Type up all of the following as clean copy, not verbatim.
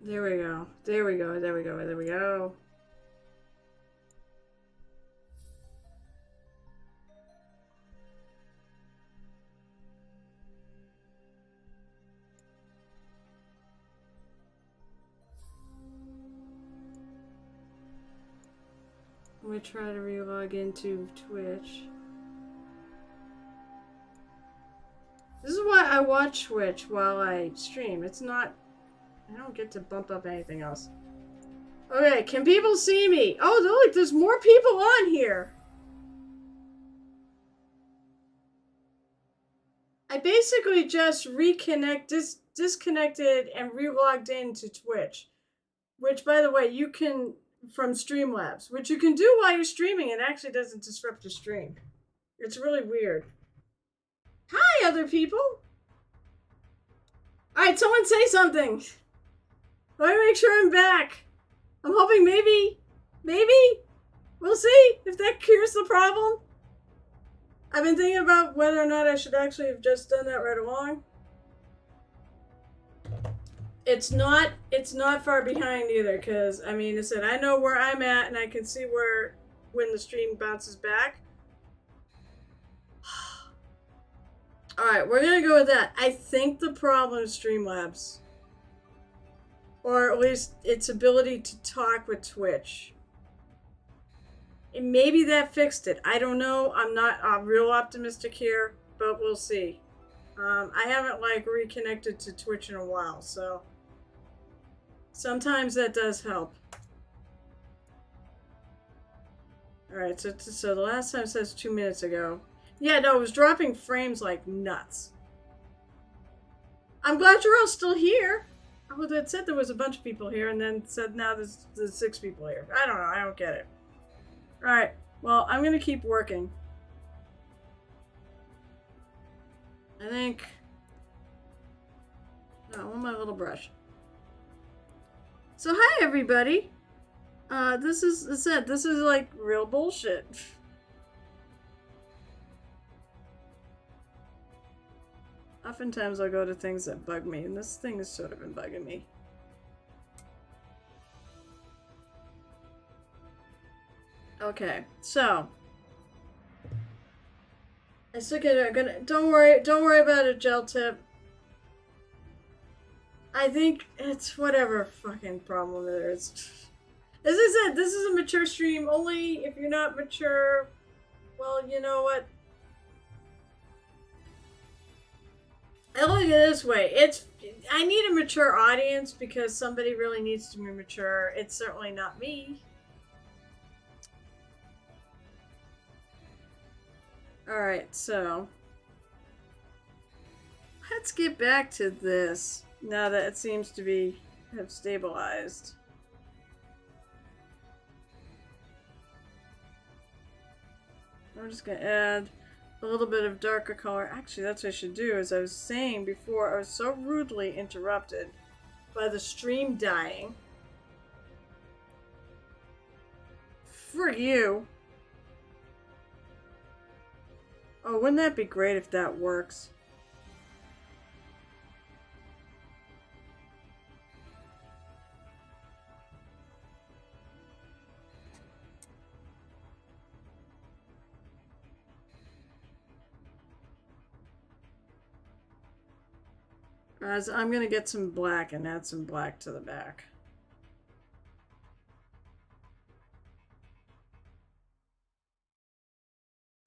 There we go. There we go. There we go. There we go. I'm gonna try to relog into Twitch. This is why I watch Twitch while I stream. It's not... I don't get to bump up anything else. Okay, can people see me? Oh, look, there's more people on here. I basically just disconnected and relogged into Twitch. Which, by the way, you can... From Streamlabs. Which you can do while you're streaming. It actually doesn't disrupt your stream. It's really weird. Hi, other people. Alright, someone say something. Let me make sure I'm back. I'm hoping maybe, we'll see if that cures the problem. I've been thinking about whether or not I should actually have just done that right along. It's not far behind either, because, I mean, I said, I know where I'm at, and I can see where, when the stream bounces back. Alright, we're gonna go with that. I think the problem is Streamlabs. Or at least its ability to talk with Twitch. And maybe that fixed it. I don't know. I'm not real optimistic here, but we'll see. I haven't, like, reconnected to Twitch in a while, so... Sometimes that does help. Alright, so the last time says 2 minutes ago. Yeah, no, it was dropping frames like nuts. I'm glad you're all still here. Well, that said there was a bunch of people here, and then said now there's 6 people here. I don't know. I don't get it. Alright. Well, I'm going to keep working. I think... No, I want my little brush. So, hi, everybody. This is like real bullshit. Oftentimes I'll go to things that bug me, and this thing has sort of been bugging me. Okay, so I still don't worry about a gel tip. I think it's whatever fucking problem there is. As I said, this is a mature stream. Only if you're not mature, well, you know what? I look at it this way. I need a mature audience because somebody really needs to be mature. It's certainly not me. Alright, so let's get back to this now that it seems to have stabilized. I'm just gonna add a little bit of darker color. Actually, that's what I should do. As I was saying before, I was so rudely interrupted by the stream dying. For you. Oh, wouldn't that be great if that works? As I'm gonna get some black and add some black to the back.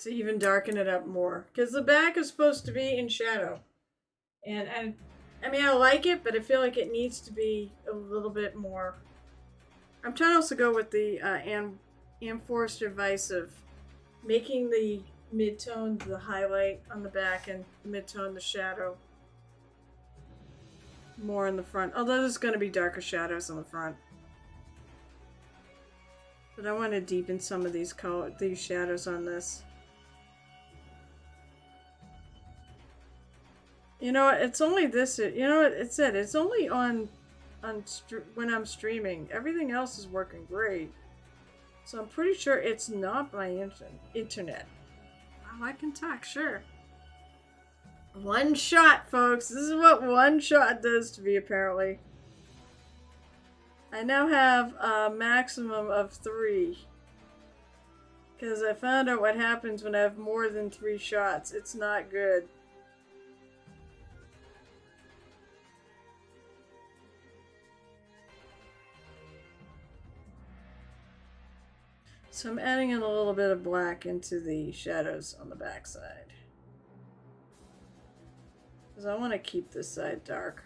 To even darken it up more. Because the back is supposed to be in shadow. And I mean, I like it, but I feel like it needs to be a little bit more. I'm trying to also go with the Amforest advice of making the mid-tone the highlight on the back and the mid-tone the shadow. More in the front. Although there's going to be darker shadows on the front. But I want to deepen some of these shadows on this. You know what? It's only this. You know what? It's only on when I'm streaming. Everything else is working great. So I'm pretty sure it's not my internet. Oh, I can talk, sure. One shot, folks. This is what one shot does to me, apparently. I now have a maximum of 3. Because I found out what happens when I have more than 3 shots. It's not good. So I'm adding in a little bit of black into the shadows on the backside. Because I want to keep this side dark.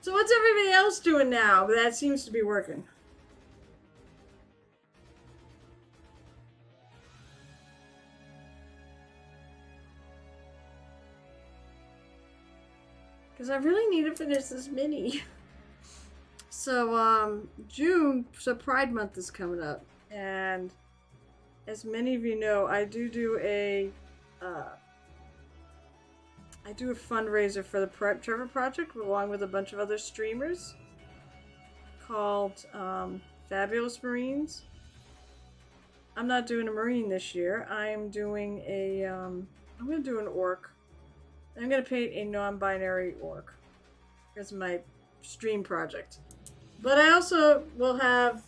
So what's everybody else doing now? That seems to be working. Because I really need to finish this mini. So, June, so Pride Month is coming up. And as many of you know, I do a fundraiser for the Trevor Project along with a bunch of other streamers called Fabulous Marines. I'm not doing a Marine this year. I'm doing a, I'm going to do an orc. I'm going to paint a non-binary orc as my stream project. But I also will have...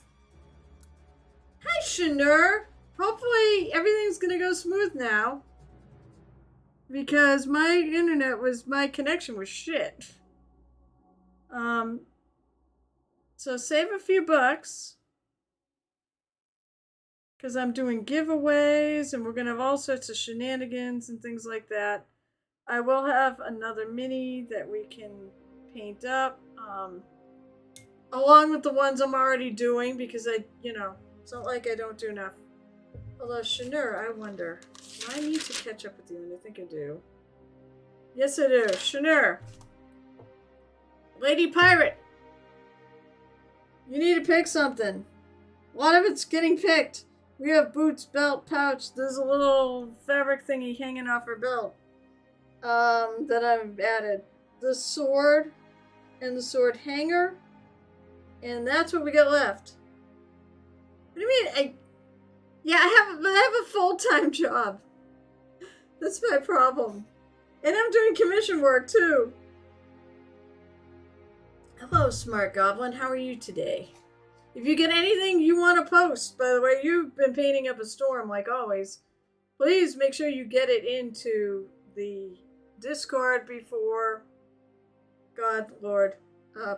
Hi, Shanur! Hopefully everything's going to go smooth now. Because my connection was shit. So save a few bucks. Because I'm doing giveaways and we're going to have all sorts of shenanigans and things like that. I will have another mini that we can paint up. Along with the ones I'm already doing because it's not like I don't do enough. Although, Shanur, I wonder, do I need to catch up with you? And I think I do. Yes, I do. Shanur. Lady Pirate. You need to pick something. A lot of it's getting picked. We have boots, belt, pouch. There's a little fabric thingy hanging off her belt. That I've added. The sword and the sword hanger. And that's what we got left. What do you mean? I have a full-time job. That's my problem. And I'm doing commission work too. Hello, Smart Goblin. How are you today? If you get anything you want to post, by the way, you've been painting up a storm like always. Please make sure you get it into the Discord before, God Lord,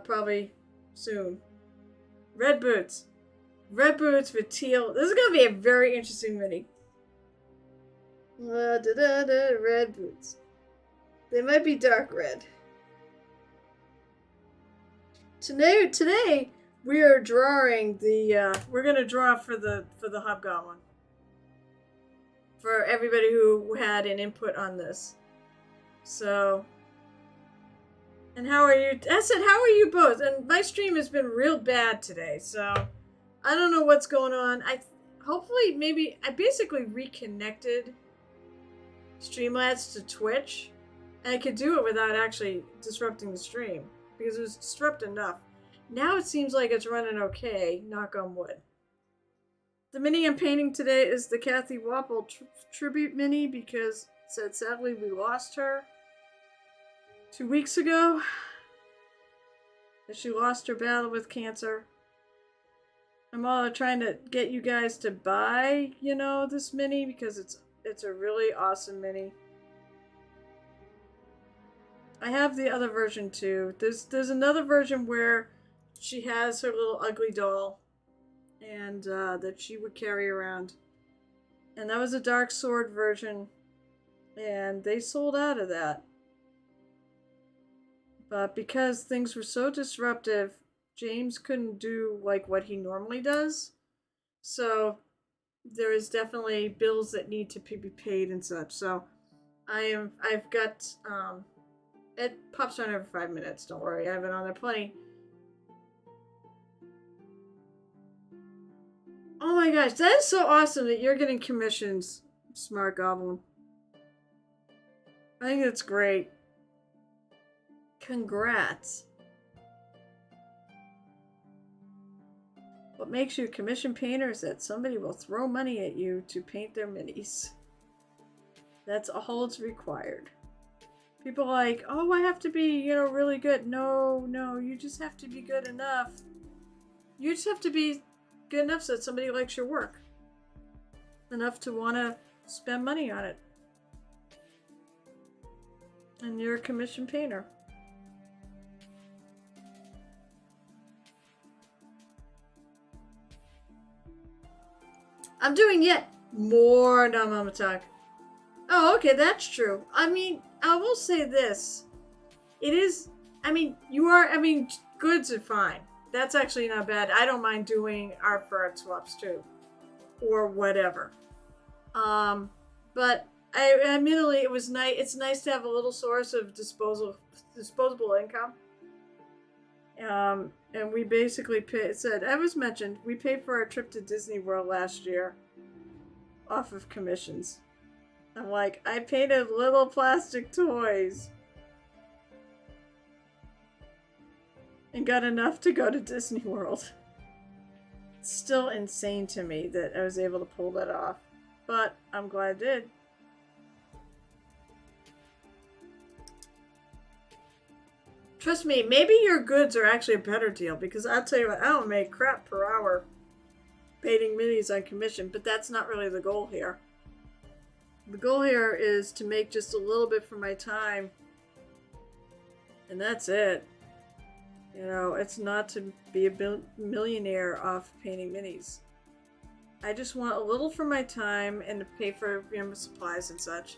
probably soon. Red boots. Red boots with teal. This is going to be a very interesting mini. Red boots. They might be dark red. Today we are drawing the. We're going to draw for the Hobgoblin. For everybody who had an input on this. So. And how are you? I said, how are you both? And my stream has been real bad today, so I don't know what's going on. I basically reconnected Streamlabs to Twitch, and I could do it without actually disrupting the stream because it was disrupted enough. Now it seems like it's running okay. Knock on wood. The mini I'm painting today is the Cathy Wappel tribute mini because sadly we lost her 2 weeks ago. She lost her battle with cancer. I'm all trying to get you guys to buy, this mini because it's a really awesome mini. I have the other version too. There's another version where she has her little ugly doll and that she would carry around. And that was a dark sword version and they sold out of that. But because things were so disruptive, James couldn't do like what he normally does. So there is definitely bills that need to be paid and such. So I've got it pops on every 5 minutes, don't worry. I have it on there plenty. Oh my gosh, that is so awesome that you're getting commissions, Smart Goblin. I think that's great. Congrats. What makes you a commission painter is that somebody will throw money at you to paint their minis. That's all it's required. People are like, oh, I have to be, really good. No, you just have to be good enough. You just have to be good enough so that somebody likes your work. Enough to want to spend money on it. And you're a commission painter. I'm doing yet more Mama talk. Oh, okay, that's true. I mean, I will say this. It is, goods are fine. That's actually not bad. I don't mind doing art for art swaps too. Or whatever. But admittedly, it was nice. It's nice to have a little source of disposable income. And we basically we paid for our trip to Disney World last year off of commissions. I'm like, I painted little plastic toys and got enough to go to Disney World. It's still insane to me that I was able to pull that off, but I'm glad I did. Trust me, maybe your goods are actually a better deal, because I'll tell you what, I don't make crap per hour painting minis on commission, but that's not really the goal here. The goal here is to make just a little bit for my time, and that's it. It's not to be a millionaire off painting minis. I just want a little for my time and to pay for supplies and such.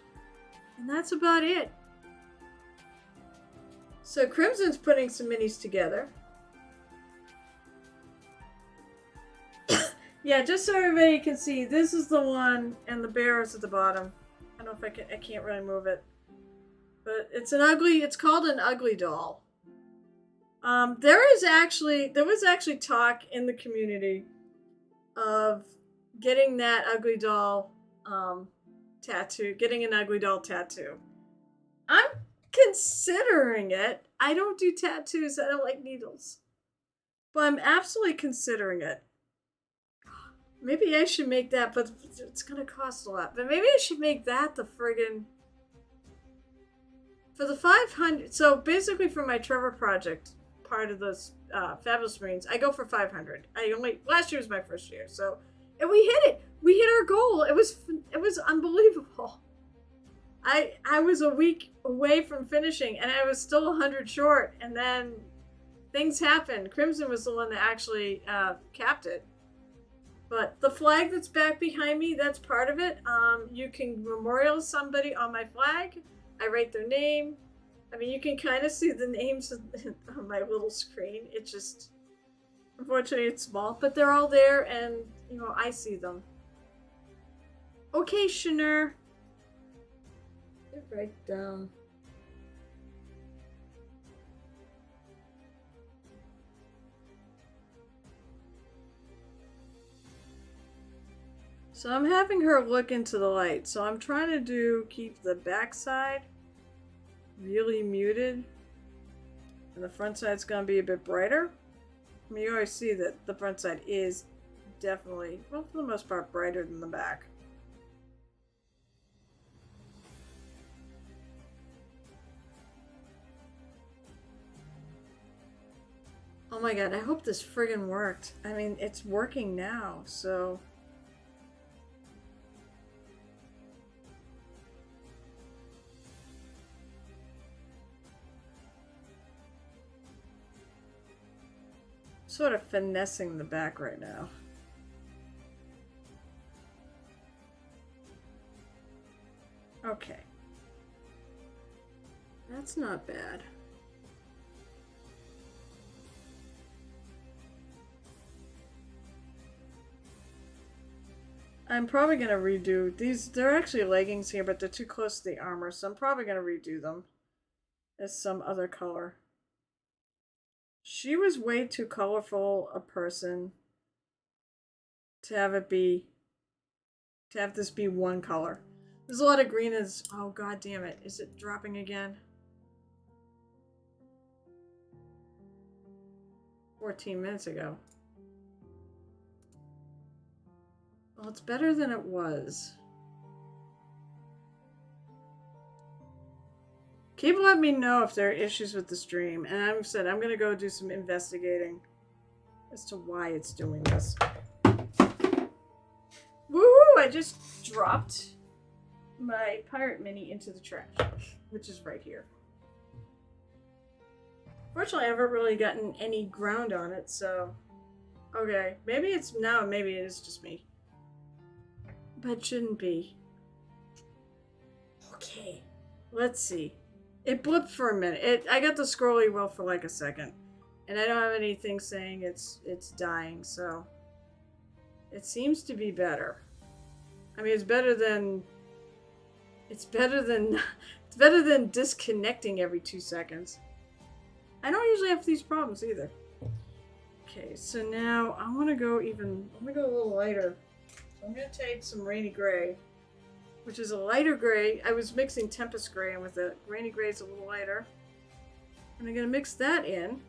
And that's about it. So Crimson's putting some minis together. Yeah, just so everybody can see, this is the one, and the bear is at the bottom. I don't know if I can't really move it. But it's called an ugly doll. There was actually talk in the community of getting that ugly doll tattoo, getting an ugly doll tattoo. I'm considering it. I don't do tattoos. I don't like needles. But I'm absolutely considering it. Maybe I should make that, but it's going to cost a lot. But maybe I should make that the friggin'... For the 500... So basically for my Trevor project, part of those Fabulous Marines, I go for 500. Last year was my first year, so... And we hit it! We hit our goal! It was unbelievable. I was a week away from finishing, and I was still 100 short, and then things happened. Crimson was the one that actually capped it. But the flag that's back behind me, that's part of it. You can memorial somebody on my flag. I write their name. I mean, you can kind of see the names on my little screen. It's just, unfortunately, it's small. But they're all there, and, I see them. Okay, Shanur. Get right down. So I'm having her look into the light. So I'm trying to keep the back side really muted. And the front side's going to be a bit brighter. I mean, you always see that the front side is definitely, well, for the most part, brighter than the back. Oh my god, I hope this friggin' worked. I mean, it's working now, so... Sort of finessing the back right now. Okay. That's not bad. I'm probably going to redo these. They're actually leggings here, but they're too close to the armor, so I'm probably going to redo them as some other color. She was way too colorful a person to have this be one color. There's a lot of green is, oh god damn it, is it dropping again? 14 minutes ago. Well, it's better than it was. Keep letting me know if there are issues with the stream. And I've said I'm going to go do some investigating as to why it's doing this. Woohoo! I just dropped my pirate mini into the trash, which is right here. Fortunately, I haven't really gotten any ground on it, so... Okay, maybe it's now, maybe it is just me. But it shouldn't be. Okay, let's see. It blipped for a minute. I got the scrolly wheel for like a second. And I don't have anything saying it's dying, so... It seems to be better. I mean, it's better than disconnecting every 2 seconds. I don't usually have these problems either. Okay, so now I want to go a little lighter. So I'm going to take some Rainy Gray, which is a lighter gray. I was mixing Tempest Gray, and with the Rainy Gray is a little lighter. And I'm going to mix that in.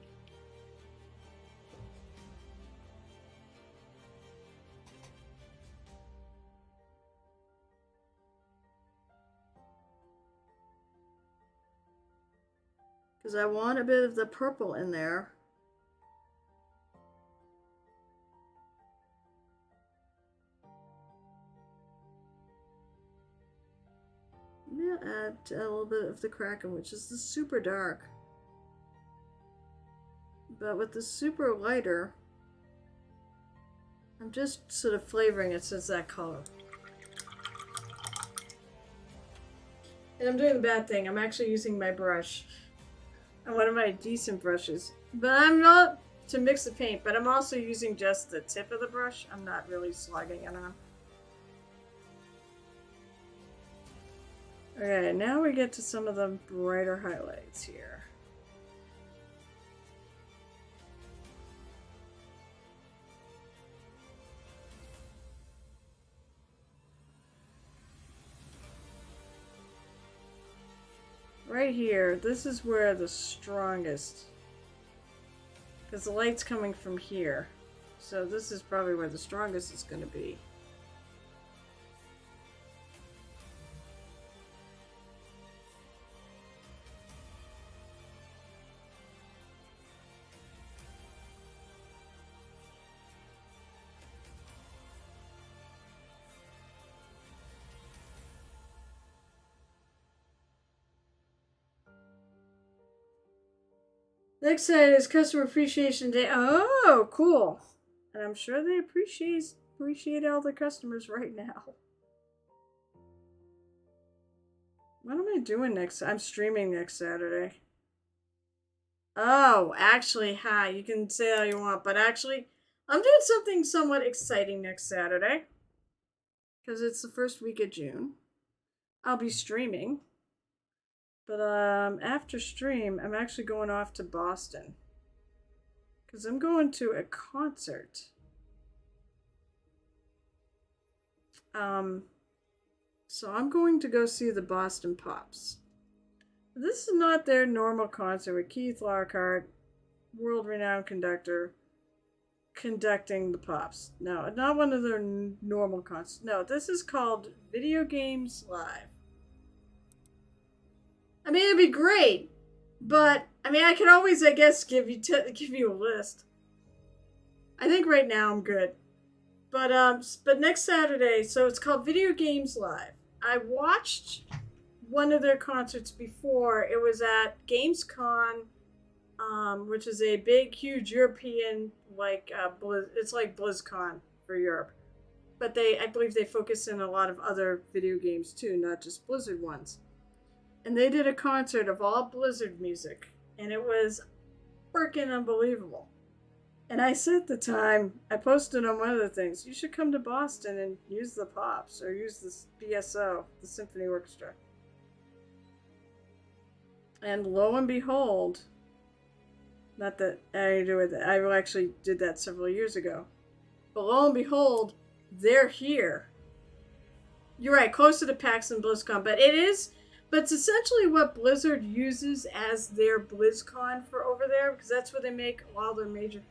Because I want a bit of the purple in there. I'm going to add a little bit of the Kraken, which is the super dark. But with the super lighter, I'm just sort of flavoring it so it's that color. And I'm doing the bad thing. I'm actually using my brush. And one of my decent brushes. But I'm not to mix the paint, but I'm also using just the tip of the brush. I'm not really slogging it on. Okay, now we get to some of the brighter highlights here. Right here, this is where the strongest, because the light's coming from here. So this is probably where the strongest is going to be. Next side is Customer Appreciation Day. Oh, cool. And I'm sure they appreciate all their customers right now. What am I doing next? I'm streaming next Saturday. Oh, actually, hi. You can say all you want, but actually, I'm doing something somewhat exciting next Saturday. Because it's the first week of June. I'll be streaming. But after stream, I'm actually going off to Boston. Because I'm going to a concert. So I'm going to go see the Boston Pops. This is not their normal concert with Keith Lockhart, world-renowned conductor, conducting the Pops. No, not one of their normal concerts. No, this is called Video Games Live. I mean, it'd be great, but I mean, I could always, I guess, give you a list. I think right now I'm good, but next Saturday, so it's called Video Games Live. I watched one of their concerts before. It was at Gamescom, which is a big, huge European it's like BlizzCon for Europe, but I believe they focus in a lot of other video games too, not just Blizzard ones. And they did a concert of all Blizzard music, and it was freaking unbelievable. And I said at the time, I posted on one of the things, you should come to Boston and use the Pops, or use the BSO, the Symphony Orchestra. And lo and behold, not that I do it, I actually did that several years ago. But lo and behold, they're here. You're right, closer to PAX than BlizzCon, but it's essentially what Blizzard uses as their BlizzCon for over there, because that's where they make all their major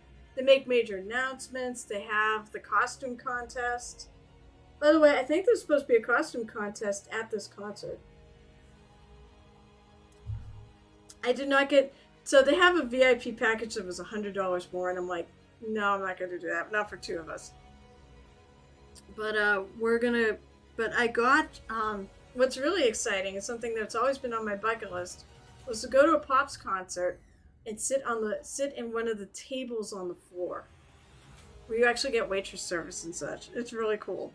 announcements. They have the costume contest. By the way, I think there's supposed to be a costume contest at this concert. I did not get. So they have a VIP package that was $100 more, and I'm like, no, I'm not going to do that. Not for two of us. But we're gonna. But I got. What's really exciting is something that's always been on my bucket list was to go to a Pops concert and sit in one of the tables on the floor, where you actually get waitress service and such. It's really cool.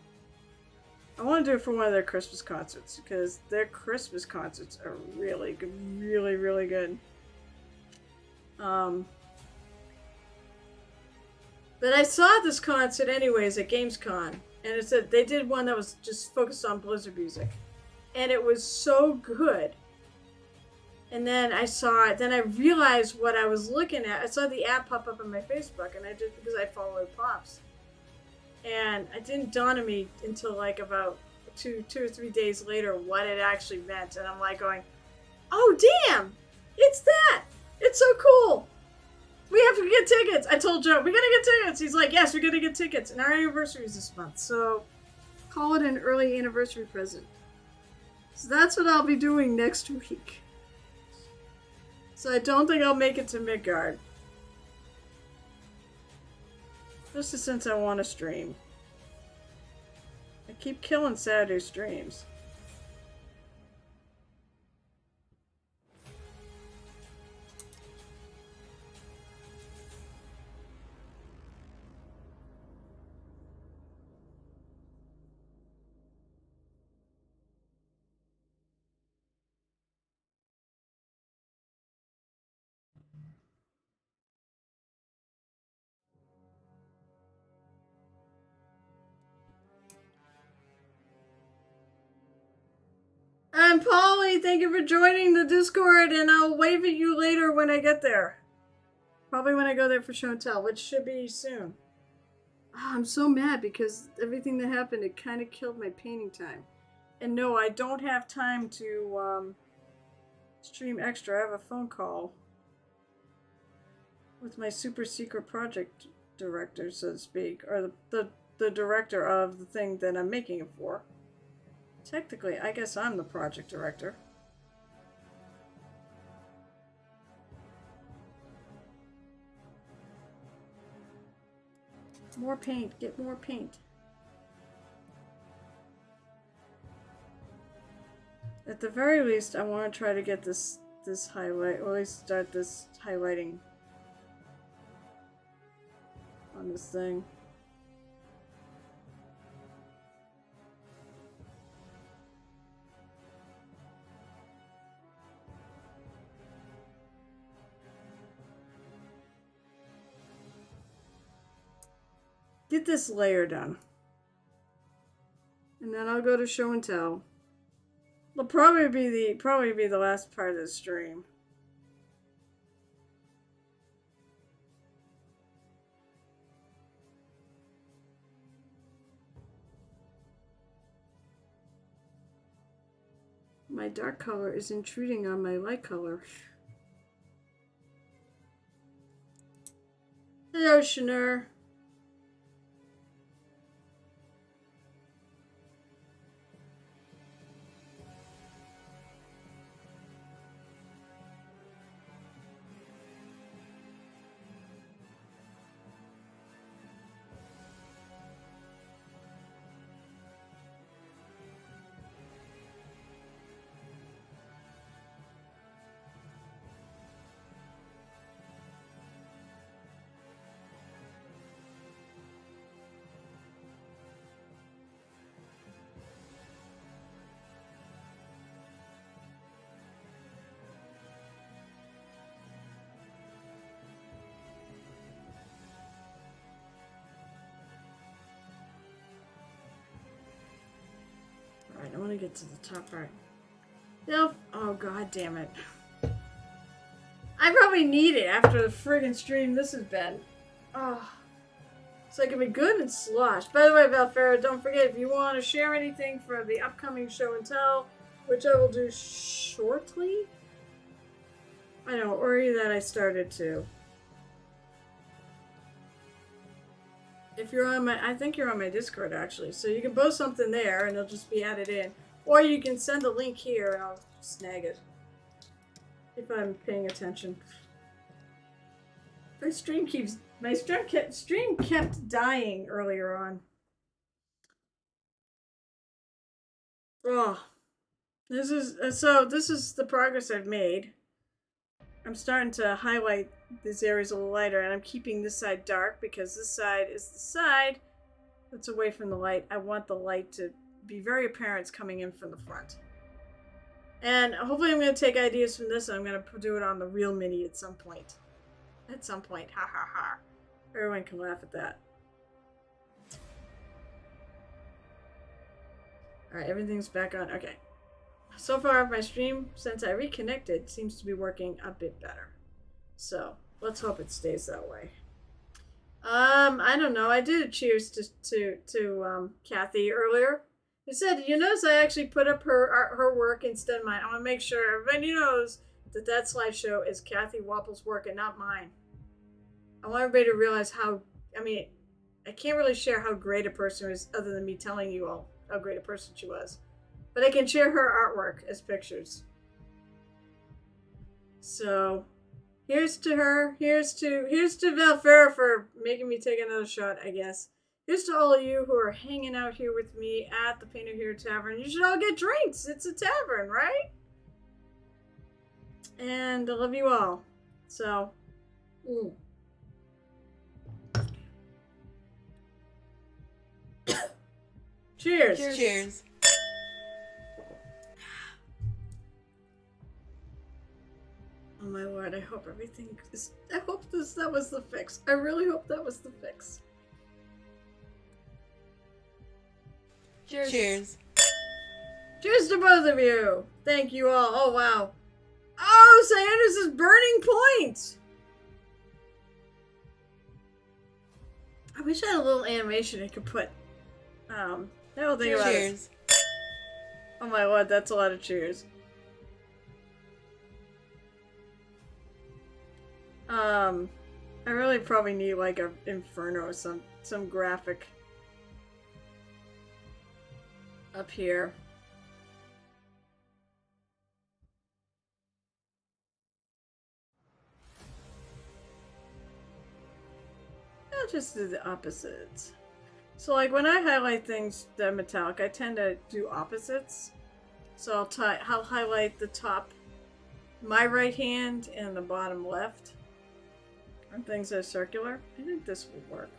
I want to do it for one of their Christmas concerts because their Christmas concerts are really good, really, really good. But I saw this concert anyways at Gamescom, and it said they did one that was just focused on Blizzard music, and it was so good. And then I realized what I was looking at. I saw the ad pop up on my Facebook, and I did because I follow Pops. And it didn't dawn on me until like about two or 3 days later what it actually meant. And I'm like going, oh damn, it's that. It's so cool. We have to get tickets. I told Joe, we gotta get tickets. He's like, yes, we're gonna get tickets. And our anniversary is this month. So call it an early anniversary present. So that's what I'll be doing next week. So I don't think I'll make it to Midgard. Just since I want to stream. I keep killing Saturday streams. And Polly, thank you for joining the Discord, and I'll wave at you later when I get there. Probably when I go there for show and tell, which should be soon. I'm so mad because everything that happened, it kind of killed my painting time. And no, I don't have time to stream extra. I have a phone call with my super secret project director, so to speak, or the director of the thing that I'm making it for. Technically, I guess I'm the project director. More paint. Get more paint. At the very least, I want to try to get this highlight, or at least start this highlighting on this thing. Get this layer done. And then I'll go to show and tell. It'll probably be the last part of the stream. My dark color is intruding on my light color. Hello, Shanur. I want to get to the top part. Nope. Oh, god damn it. I probably need it after the friggin' stream this has been. Oh. So I can be good and sloshed. By the way, Valfera, don't forget, if you want to share anything for the upcoming show and tell, which I will do shortly. I know, or that I started to. If you're on my, I think you're on my Discord actually. So you can post something there and it'll just be added in. Or you can send a link here and I'll snag it. If I'm paying attention. My stream kept dying earlier on. Oh, this is the progress I've made. I'm starting to highlight these areas a little lighter, and I'm keeping this side dark because this side is the side that's away from the light. I want the light to be very apparent it's coming in from the front. And hopefully I'm going to take ideas from this and I'm going to do it on the real mini at some point. At some point. Ha ha ha. Everyone can laugh at that. Alright, everything's back on. Okay. So far, my stream, since I reconnected, seems to be working a bit better. So, let's hope it stays that way. I don't know. I did a cheers to Cathy earlier. He said, you notice I actually put up her work instead of mine. I want to make sure everybody knows that slideshow is Cathy Wappel's work and not mine. I want everybody to realize how, I mean, I can't really share how great a person is other than me telling you all how great a person she was. But I can share her artwork as pictures. So, here's to her. Here's to Valfera for making me take another shot, I guess. Here's to all of you who are hanging out here with me at the Painted Hero Tavern. You should all get drinks. It's a tavern, right? And I love you all. So, Cheers. Cheers. Cheers. Oh my lord, I hope everything is... I hope that was the fix. I really hope that was the fix. Cheers. Cheers. Cheers to both of you. Thank you all. Oh wow. Oh, Cyanus is burning point. I wish I had a little animation I could put. I will think about it. Cheers. Oh my lord, that's a lot of cheers. I really probably need like a inferno or some graphic up here. I'll just do the opposites. So like when I highlight things that are metallic, I tend to do opposites. So I'll highlight the top, my right hand, and the bottom left. And things that are circular. I think this will work.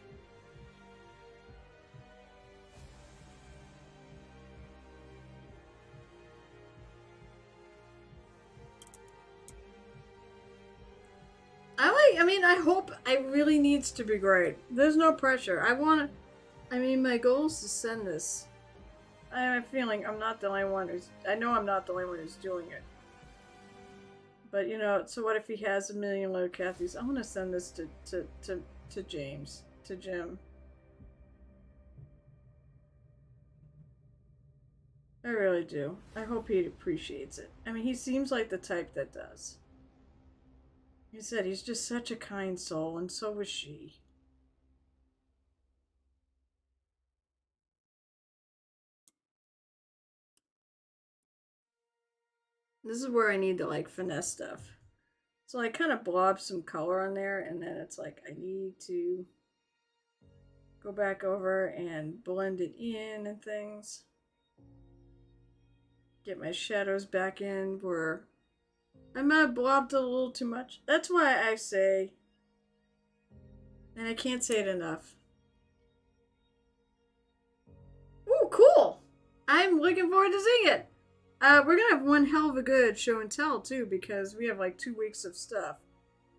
I hope it really needs to be great. There's no pressure. My goal is to send this. I have a feeling I'm not the only one I know I'm not the only one who's doing it. But, you know, so what if he has a million little Cathys? I want to send this to James, to Jim. I really do. I hope he appreciates it. I mean, he seems like the type that does. He said he's just such a kind soul, and so was she. This is where I need to, like, finesse stuff. So I kind of blob some color on there, and then it's like I need to go back over and blend it in and things. Get my shadows back in where I might have blobbed a little too much. That's why I say, and I can't say it enough. Ooh, cool! I'm looking forward to seeing it. We're gonna have one hell of a good show and tell too, because we have like 2 weeks of stuff.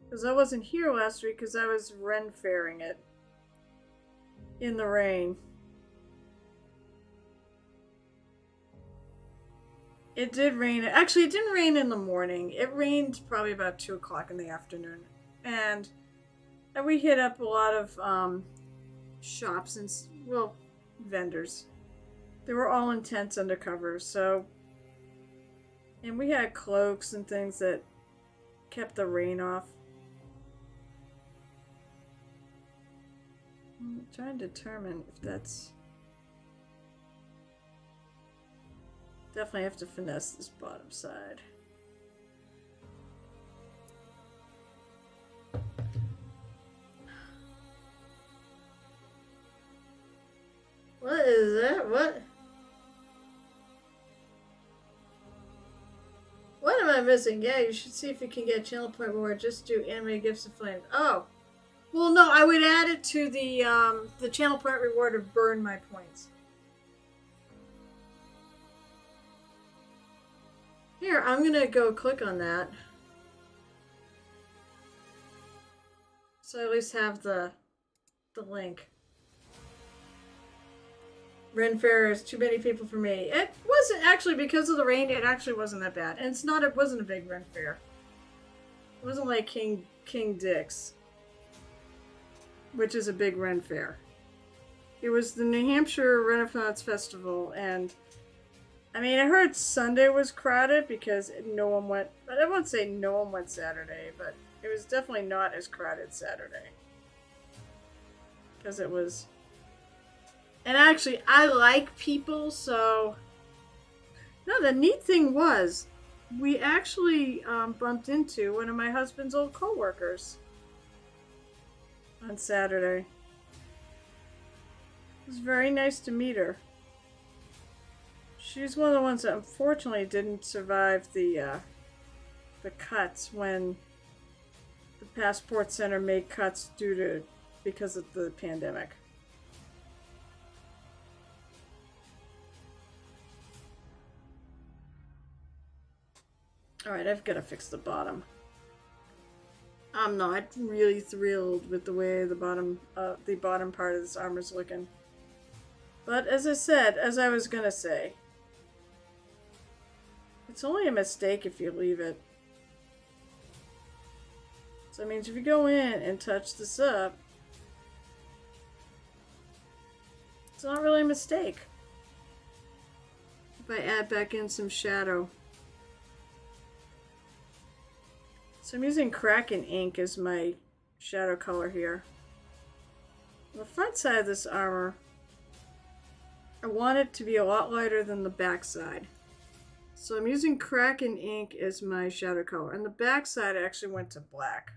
Because I wasn't here last week because I was Ren fairing it in the rain. It did rain. Actually, it didn't rain in the morning. It rained probably about 2 o'clock in the afternoon, and we hit up a lot of shops and vendors. They were all in tents undercover, so. And we had cloaks and things that kept the rain off. I'm trying to determine if that's... Definitely have to finesse this bottom side. What is that? What? What am I missing? Yeah, you should see if you can get a channel point where just do animated gifts of flames. Oh. Well, no, I would add it to the channel point reward of burn my points. Here, I'm gonna go click on that. So I at least have the link. Ren Fair is too many people for me. It wasn't actually, because of the rain, it actually wasn't that bad. And it wasn't a big Ren Fair. It wasn't like King Dick's, which is a big Ren Fair. It was the New Hampshire Renaissance Festival, and I mean, I heard Sunday was crowded because no one went, but I won't say no one went Saturday, but it was definitely not as crowded Saturday. Because it was... And actually, I like people, so... No, the neat thing was, we actually bumped into one of my husband's old co-workers on Saturday. It was very nice to meet her. She's one of the ones that unfortunately didn't survive the cuts when the Passport Center made cuts because of the pandemic. Alright, I've got to fix the bottom. I'm not really thrilled with the way the bottom part of this armor's looking. But as I was gonna say, it's only a mistake if you leave it. So that means if you go in and touch this up, it's not really a mistake. If I add back in some shadow. So I'm using Kraken ink as my shadow color here. On the front side of this armor, I want it to be a lot lighter than the back side. So I'm using Kraken ink as my shadow color. And the back side actually went to black.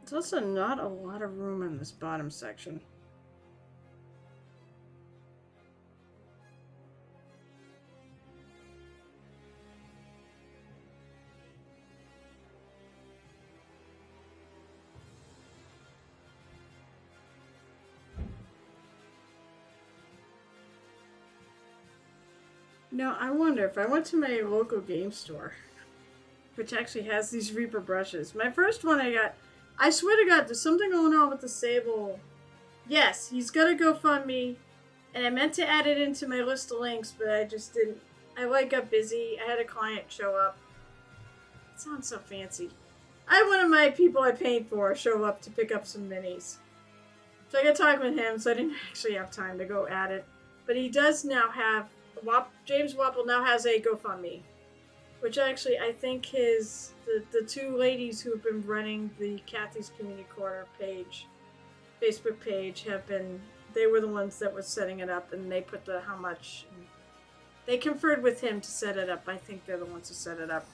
There's also not a lot of room in this bottom section. Now, I wonder if I went to my local game store, which actually has these Reaper brushes. My first one I swear to God, there's something going on with the Sable. Yes, he's got a GoFundMe, and I meant to add it into my list of links, but I just didn't. I got busy. I had a client show up. It sounds so fancy. I had one of my people I paid for show up to pick up some minis. So I got talking with him, so I didn't actually have time to go at it. But he does now have, James Wappel now has a GoFundMe. Which actually, I think the two ladies who have been running the Cathy's Community Corner page, Facebook page, they were the ones that were setting it up, and they put how much, they conferred with him to set it up. I think they're the ones who set it up.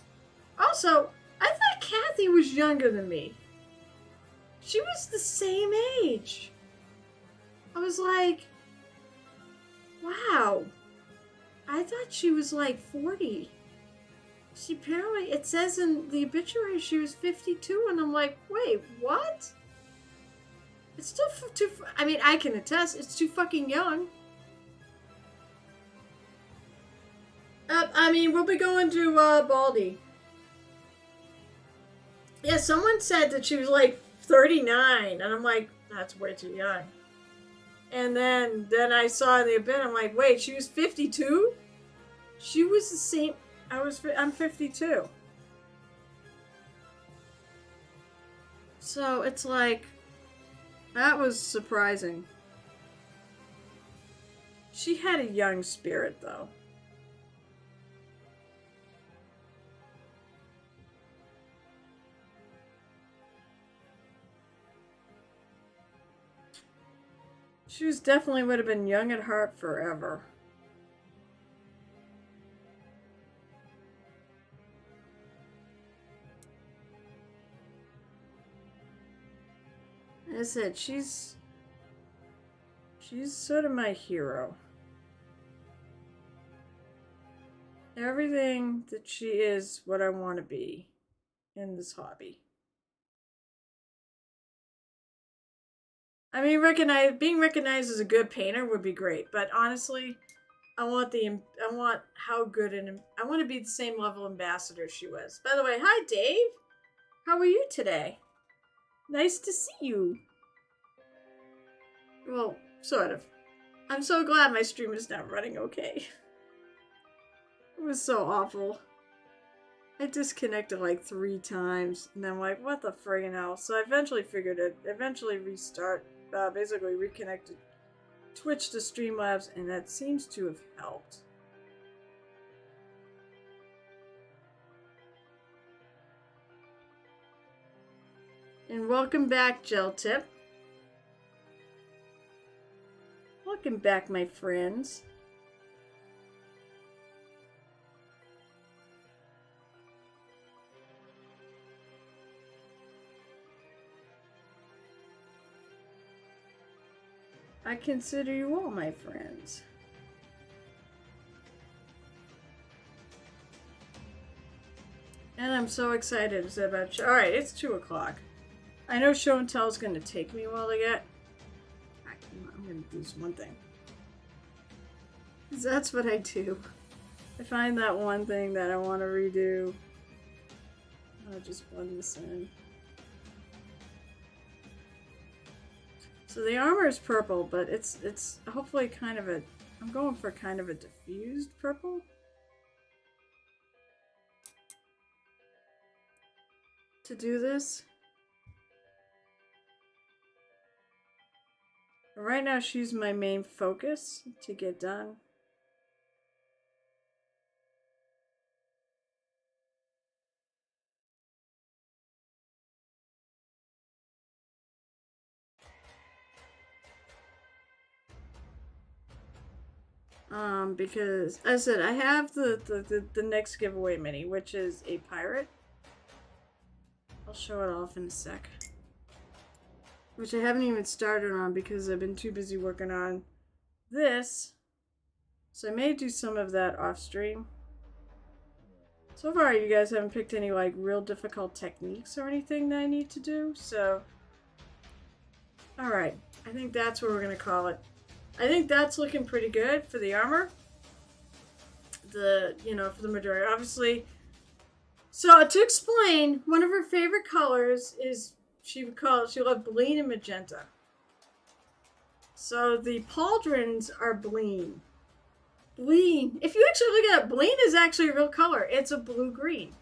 Also, I thought Cathy was younger than me. She was the same age. I was like, wow. I thought she was like 40. She apparently, it says in the obituary she was 52, and I'm like, wait, what? It's still too, I mean, I can attest, it's too fucking young. I mean, we'll be going to Baldy. Yeah, someone said that she was like 39, and I'm like, That's way too young. And then I saw in the event, I'm like, wait, she was 52? She was the same. I'm 52. So it's like, that was surprising. She had a young spirit, though. She was definitely would have been young at heart forever. As I said, she's sort of my hero. Everything that she is what I want to be in this hobby. I mean, being recognized as a good painter would be great, but honestly, I want how good I want to be the same level ambassador she was. By the way, hi Dave. How are you today? Nice to see you. Well, sort of. I'm so glad my stream is now running okay. It was so awful. I disconnected like 3 times, and I'm like, what the friggin' hell? So I eventually figured it. Eventually basically reconnected Twitch to Streamlabs, and that seems to have helped. And welcome back, Gel Tip. Welcome back, my friends. I consider you all my friends. And I'm so excited about alright, it's 2 o'clock. I know show and tell is going to take me a while to get. I'm going to do this one thing. Because that's what I do. I find that one thing that I want to redo. I'll just blend this in. So the armor is purple, but it's hopefully kind of a... I'm going for kind of a diffused purple. To do this. Right now she's my main focus to get done. Because as I said, I have the next giveaway mini, which is a pirate. I'll show it off in a sec. Which I haven't even started on because I've been too busy working on this. So I may do some of that off stream. So far, you guys haven't picked any like real difficult techniques or anything that I need to do. So, all right, I think that's what we're gonna call it. I think that's looking pretty good for the armor. For the majority, obviously. So to explain, one of her favorite colors is she loved bleen and magenta. So the pauldrons are bleen. Bleen. If you actually look at it, bleen is actually a real color. It's a blue-green.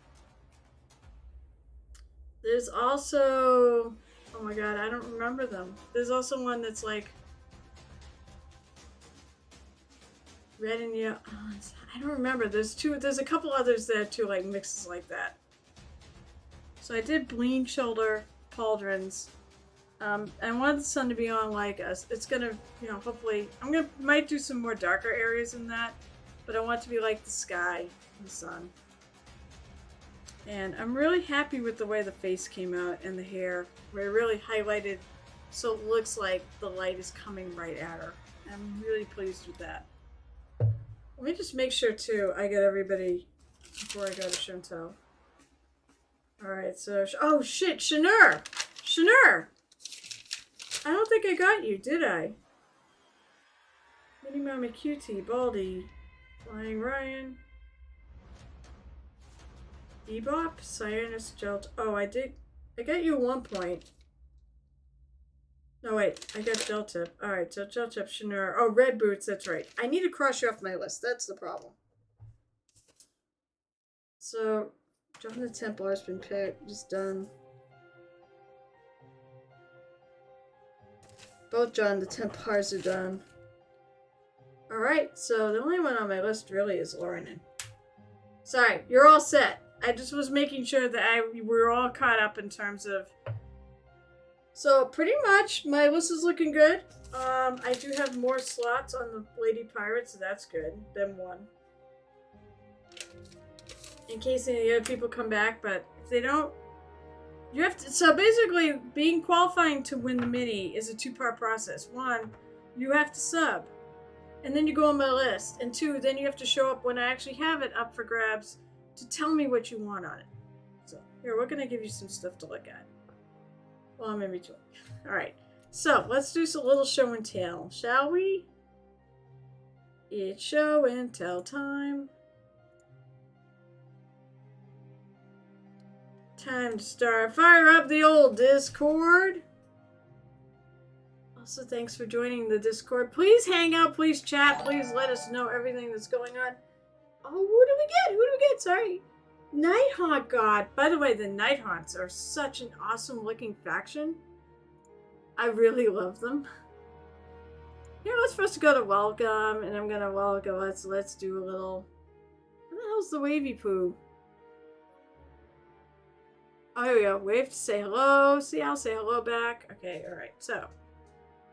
There's also, oh my god, I don't remember them. There's also one that's like red and yellow. Oh, I don't remember. There's a couple others there too, like mixes like that. So I did bleen shoulder pauldrons. I wanted the sun to be on like us. It's gonna, hopefully, might do some more darker areas in that, but I want it to be like the sky and the sun. And I'm really happy with the way the face came out and the hair, where it really highlighted, so it looks like the light is coming right at her. I'm really pleased with that. Let me just make sure too, I get everybody before I go to show and tell. Alright, so, oh shit, Shanur! Shanur! I don't think I got you, did I? Mini Mama Cutie, Baldy, Flying Ryan, Bebop, Cyanus, Jelt. Oh, I did. I got you at one point. No, wait. I got gel tip. Alright, so gel tip, Chanur. Oh, red boots. That's right. I need to cross you off my list. That's the problem. So, John the Templar's been picked. Just done. Both John the Templars are done. Alright, so the only one on my list really is Lauren. Sorry, you're all set. I just was making sure that we were all caught up in terms of... So, pretty much, my list is looking good. I do have more slots on the Lady Pirate, so that's good. Than one. In case any of the other people come back, but if they don't... You have to... So, basically, being qualifying to win the mini is a two-part process. One, you have to sub. And then you go on my list. And two, then you have to show up when I actually have it up for grabs to tell me what you want on it. So, here, we're going to give you some stuff to look at. Well, I'm in between. Alright. So, let's do some little show and tell, shall we? It's show and tell time. Time to start. Fire up the old Discord. Also, thanks for joining the Discord. Please hang out, please chat, please let us know everything that's going on. Oh, who do we get? Who do we get? Sorry. Nighthaunt God. By the way, the Nighthaunts are such an awesome looking faction. I really love them. Here, let's first go to welcome, and I'm gonna welcome. Let's do a little. What the hell's the wavy poo? Oh, here we go. Wave to say hello. See, I'll say hello back. Okay, all right. So,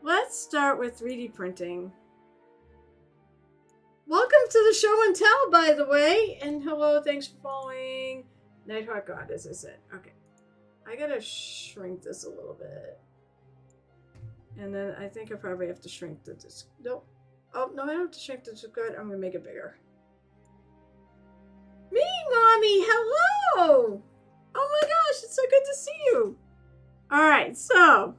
let's start with 3D printing. Welcome to the show and tell, by the way. And hello, thanks for following. Nighthawk God, as I said. Okay. I gotta shrink this a little bit. And then I think I probably have to shrink the disc. Nope. Oh, no, I don't have to shrink the Discord. I'm gonna make it bigger. Me, Mommy! Hello! Oh my gosh, it's so good to see you. Alright, so.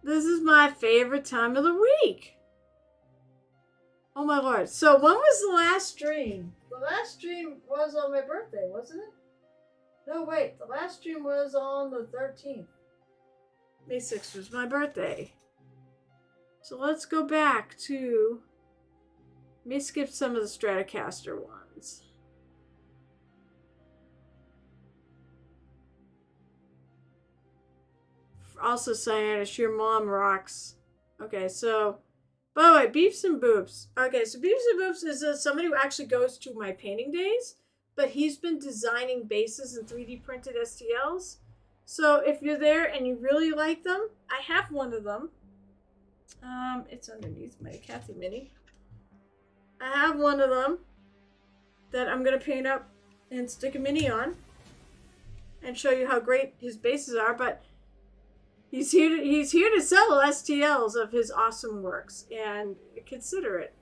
This is my favorite time of the week. Oh my lord. So when was the last stream? The last stream was on my birthday, wasn't it? No, wait. The last stream was on the 13th. May 6th was my birthday. So let's go back to... Let me skip some of the Stratocaster ones. Also, Cyanus, your mom rocks. Okay, so... By the way, Beeps and Boops. Okay, so Beeps and Boops is somebody who actually goes to my painting days, but he's been designing bases and 3D printed STLs. So if you're there and you really like them, I have one of them. It's underneath my Cathy Mini. I have one of them that I'm going to paint up and stick a mini on and show you how great his bases are, but he's here to sell STLs of his awesome works, and consider it.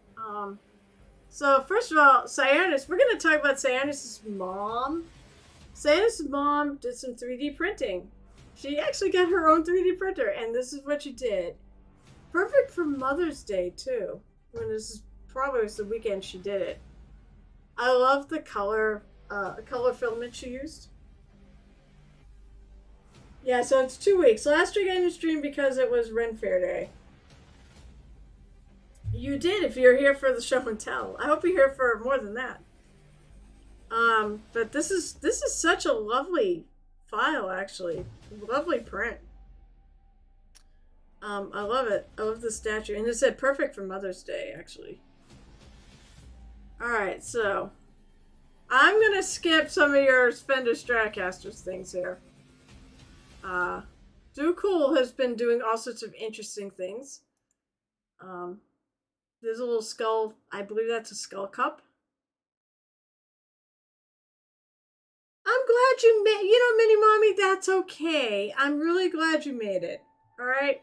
So first of all, Cyanus, we're going to talk about Cyanus' mom. Cyanus' mom did some 3D printing. She actually got her own 3D printer, and this is what she did. Perfect for Mother's Day, too. When this is probably was the weekend she did it. I love the color filament she used. Yeah, so it's 2 weeks. Last week I didn't stream because it was Ren Fair Day. You did if you're here for the show and tell. I hope you're here for more than that. But this is such a lovely file, actually. Lovely print. I love it. I love the statue. And it said perfect for Mother's Day, actually. Alright, so I'm gonna skip some of your Fender Stratocasters things here. Do Cool has been doing all sorts of interesting things. There's a little skull. I believe that's a skull cup. I'm glad you made, Mini Mommy, that's okay. I'm really glad you made it. Alright?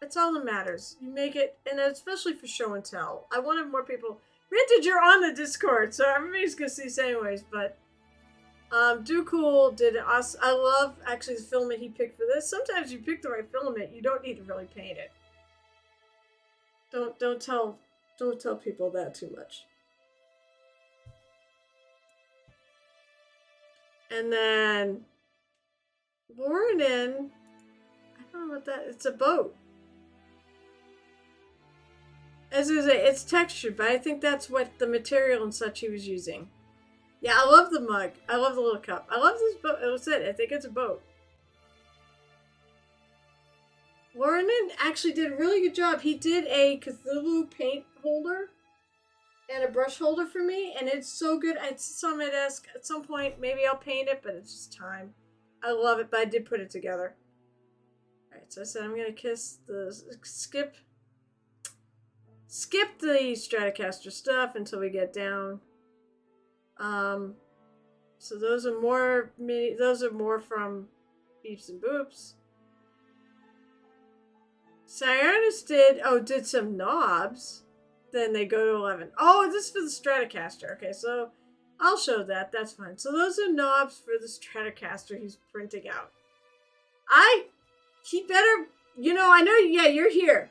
That's all that matters. You make it, and especially for show and tell. I wanted more people. Granted, you're on the Discord, so everybody's gonna see this anyways, but Do Cool did us. I love actually the filament he picked for this. Sometimes you pick the right filament, you don't need to really paint it. Don't tell people that too much. And then Lauren, I I don't know what that. It's a boat. As I say, it's textured, but I think that's what the material and such he was using. Yeah, I love the mug. I love the little cup. I love this boat. It was it. I think it's a boat. Lauren actually did a really good job. He did a Cthulhu paint holder and a brush holder for me, and it's so good. It's on my desk. At some point, maybe I'll paint it, but it's just time. I love it, but I did put it together. Alright, so I said I'm going to skip the Stratocaster stuff until we get down. So those are more from Beeps and Boops. Cyanus did some knobs. Then they go to 11. Oh, this is for the Stratocaster. Okay, so I'll show that. That's fine. So those are knobs for the Stratocaster he's printing out. He better, I know, yeah, you're here.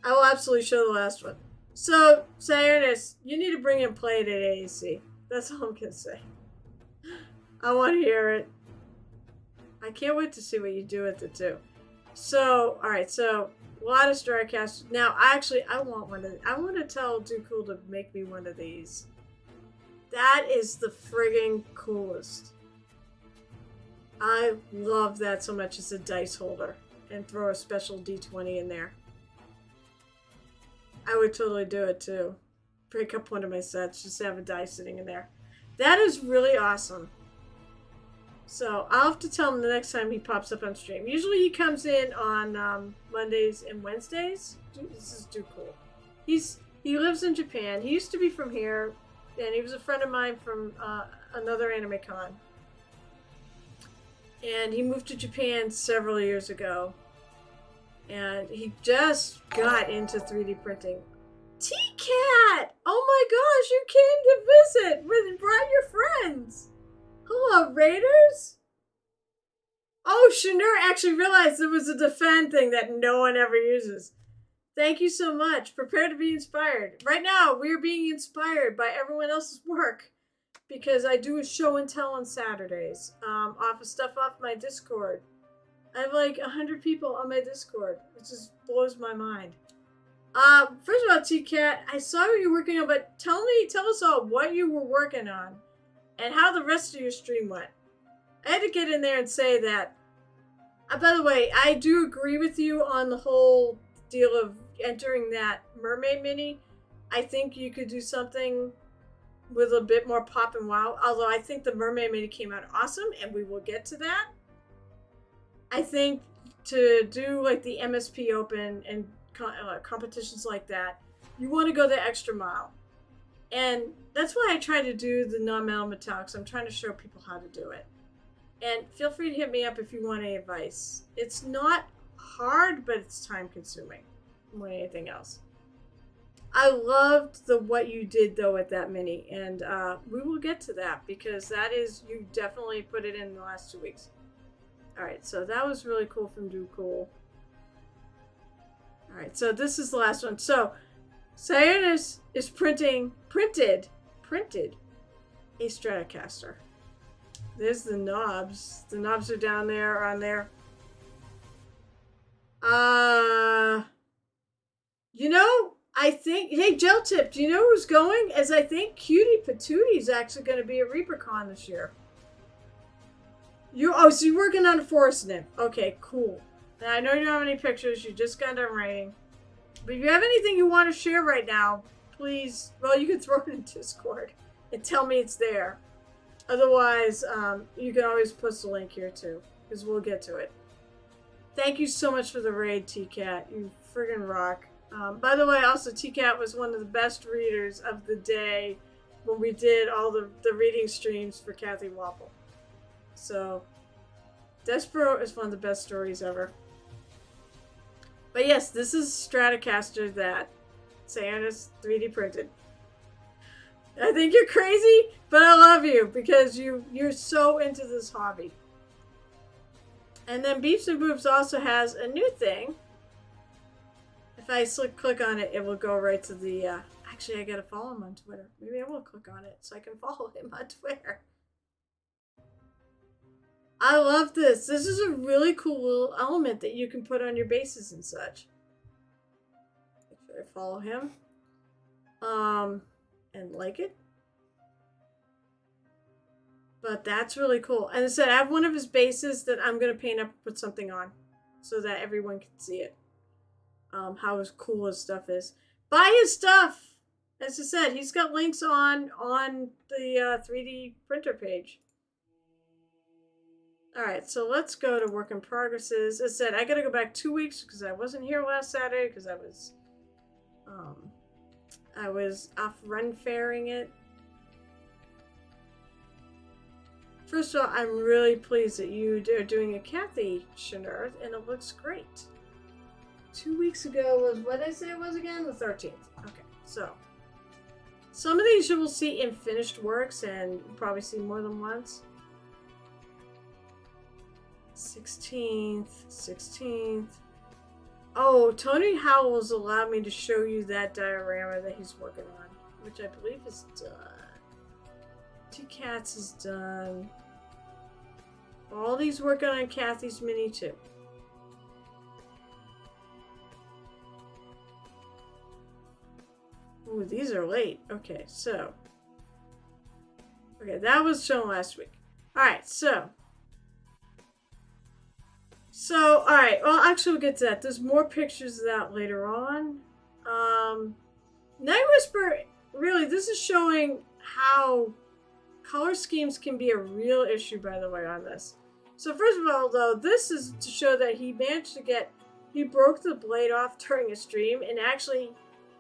I will absolutely show the last one. So, Cyanus, you need to bring in Play It at AAC. That's all I'm going to say. I want to hear it. I can't wait to see what you do with it, too. So, alright, so a lot of Stratocaster. Now, I want one of I want to tell Cool to make me one of these. That is the friggin' coolest. I love that so much as a dice holder. And throw a special D20 in there. I would totally do it too. Break up one of my sets, just have a die sitting in there. That is really awesome. So I'll have to tell him the next time he pops up on stream. Usually he comes in on Mondays and Wednesdays. This is too cool. He lives in Japan. He used to be from here, and he was a friend of mine from another anime con. And he moved to Japan several years ago. And he just got into 3D printing. T-Cat! Oh my gosh, you came to visit and brought your friends. Hello, Raiders? Oh, Shanur actually realized there was a defend thing that no one ever uses. Thank you so much. Prepare to be inspired. Right now, we're being inspired by everyone else's work because I do a show and tell on Saturdays off of stuff off my Discord. I have like 100 people on my Discord. It just blows my mind. First of all, T-Cat, I saw what you were working on, but tell us all what you were working on and how the rest of your stream went. I had to get in there and say that. By the way, I do agree with you on the whole deal of entering that mermaid mini. I think you could do something with a bit more pop and wow, although I think the mermaid mini came out awesome, and we will get to that. I think to do like the MSP Open and competitions like that, you want to go the extra mile. And that's why I try to do the non-metal metallics. I'm trying to show people how to do it. And feel free to hit me up if you want any advice. It's not hard, but it's time consuming more than anything else. I loved what you did though at that mini, and we will get to that because that is, you definitely put it in the last 2 weeks. Alright, so that was really cool from Do Cool. Alright, so this is the last one. So, Cyanus is printed a Stratocaster. There's the knobs. The knobs are down there, on there. I think, hey, Gel Tip, do you know who's going? As I think Cutie Patootie is actually going to be at ReaperCon this year. So you're working on a forest nymph. Okay, cool. Now, I know you don't have any pictures. You just got done writing. But if you have anything you want to share right now, please, well, you can throw it in Discord and tell me it's there. Otherwise, you can always post a link here too, because we'll get to it. Thank you so much for the raid, T-Cat. You friggin' rock. By the way, also, T-Cat was one of the best readers of the day when we did all the reading streams for Cathy Wappel. So, Despero is one of the best stories ever. But yes, this is Stratocaster that Cyanus 3D printed. I think you're crazy, but I love you because you're so into this hobby. And then Beeps and Boobs also has a new thing. If I click on it, it will go right to the... actually, I gotta follow him on Twitter. Maybe I will click on it so I can follow him on Twitter. I love this. This is a really cool little element that you can put on your bases and such. Make sure I follow him. And like it. But that's really cool. And I said I have one of his bases that I'm gonna paint up and put something on, so that everyone can see it. How cool his stuff is. Buy his stuff. As I said, he's got links on the 3D printer page. All right, so let's go to work in progresses. As I said, I gotta go back 2 weeks because I wasn't here last Saturday because I was off run fairing it. First of all, I'm really pleased that you are doing a Cathy Chenard, and it looks great. 2 weeks ago was, what did I say it was again? The 13th. Okay, so some of these you will see in finished works and probably see more than once. 16th. Oh, Tony Howell's allowed me to show you that diorama that he's working on, which I believe is done. T-Cats is done. All these working on Cathy's mini too. Ooh, these are late. Okay, so. Okay, that was shown last week. Alright, so. Alright, well, actually, we'll get to that. There's more pictures of that later on. Night Whisper, really, this is showing how color schemes can be a real issue, by the way, on this. So first of all, though, this is to show that he managed to he broke the blade off during a stream, and actually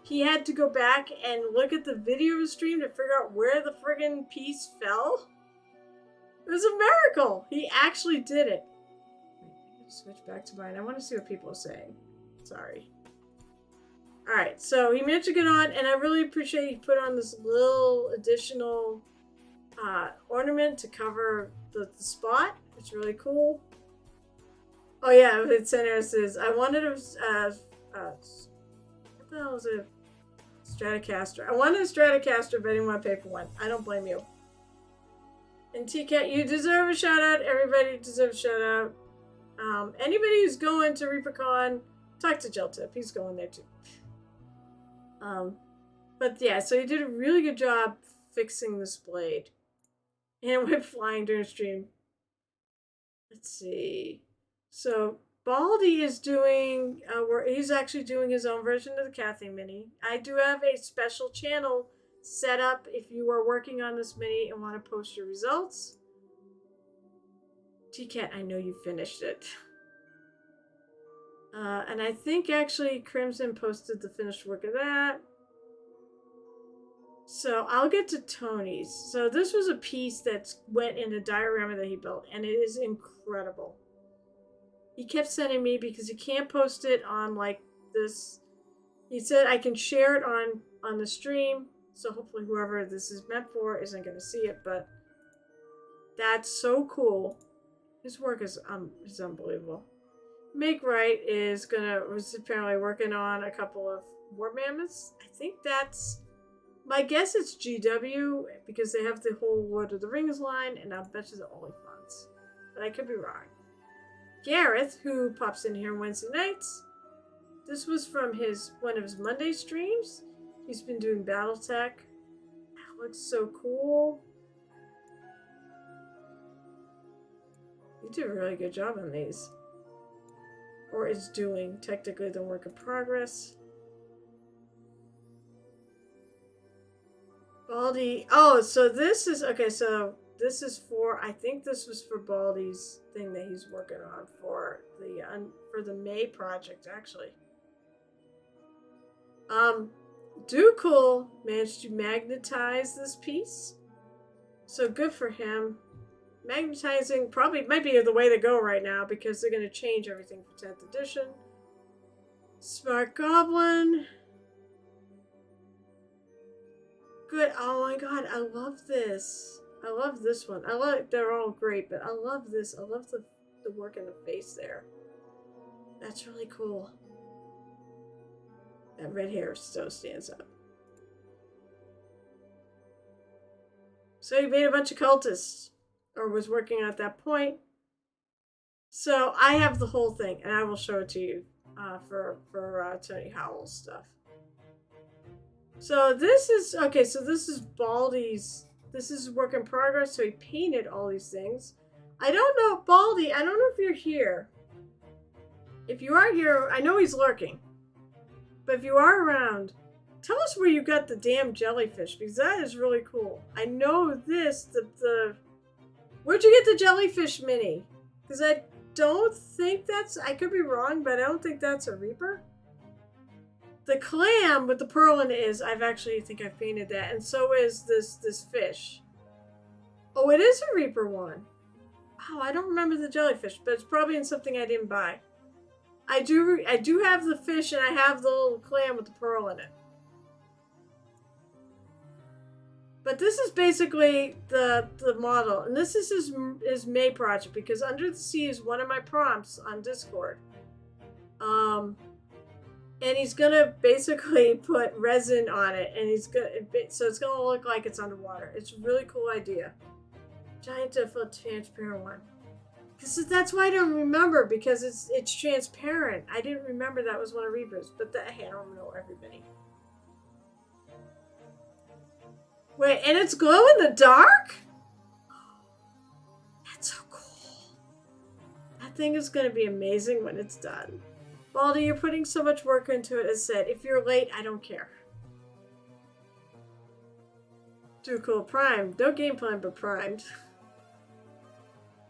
he had to go back and look at the video of the stream to figure out where the friggin' piece fell. It was a miracle. He actually did it. Switch back to mine. I want to see what people are saying. Sorry. Alright, so he managed to get on, and I really appreciate he put on this little additional ornament to cover the spot. It's really cool. Oh yeah, it center says I wanted a what the hell is it? Stratocaster. I wanted a Stratocaster, but I didn't want to pay for one. I don't blame you. And T-Cat, you deserve a shout out. Everybody deserves a shout out. Anybody who's going to ReaperCon, talk to Geltip. He's going there too. But yeah, so he did a really good job fixing this blade. And it went flying during stream. Let's see. So Baldy is doing, he's actually doing his own version of the Cathy Mini. I do have a special channel set up if you are working on this mini and want to post your results. T-Cat, I know you finished it. And I think actually Crimson posted the finished work of that. So I'll get to Tony's. So this was a piece that went in a diorama that he built, and it is incredible. He kept sending me because he can't post it on like this. He said I can share it on the stream, so hopefully whoever this is meant for isn't going to see it, but that's so cool. His work is unbelievable. Make Right was apparently working on a couple of War Mammoths. I think that's, my guess it's GW, because they have the whole Lord of the Rings line, and I'll bet you the Oliphants. But I could be wrong. Gareth, who pops in here Wednesday nights, this was from one of his Monday streams. He's been doing Battletech. That looks so cool. You did a really good job on these. Or is doing, technically, the work in progress. Baldy. Oh, so this is, okay, so this is for, I think this was for Baldy's thing that he's working on for the May project, actually. Cool managed to magnetize this piece. So good for him. Magnetizing probably might be the way to go right now because they're going to change everything for 10th edition. Smart Goblin. Good. Oh my god, I love this. I love this one. They're all great, but I love this. I love the work in the face there. That's really cool. That red hair still stands up. So he made a bunch of cultists. Or was working at that point. So I have the whole thing, and I will show it to you for Tony Howell's stuff. So this is okay. So this is Baldy's. This is work in progress. So he painted all these things. I don't know, Baldy. I don't know if you're here. If you are here, I know he's lurking. But if you are around, tell us where you got the damn jellyfish, because that is really cool. I know this. Where'd you get the jellyfish mini? Because I don't think that's. I could be wrong, but I don't think that's a Reaper. The clam with the pearl in it is. I've painted that, and so is this fish. Oh, it is a Reaper one. Oh, I don't remember the jellyfish, but it's probably in something I didn't buy. I do have the fish, and I have the little clam with the pearl in it. But this is basically the model, and this is his May project, because Under the Sea is one of my prompts on Discord. And he's gonna basically put resin on it, and so it's gonna look like it's underwater. It's a really cool idea. Giant transparent one. That's why I don't remember, because it's transparent. I didn't remember that was one of Reaper's, but hey, I don't know everybody. Wait, and it's glow in the dark? That's so cool. That thing is going to be amazing when it's done. Baldy, you're putting so much work into it. As said, if you're late, I don't care. Too cool. Primed. No game plan, but primed.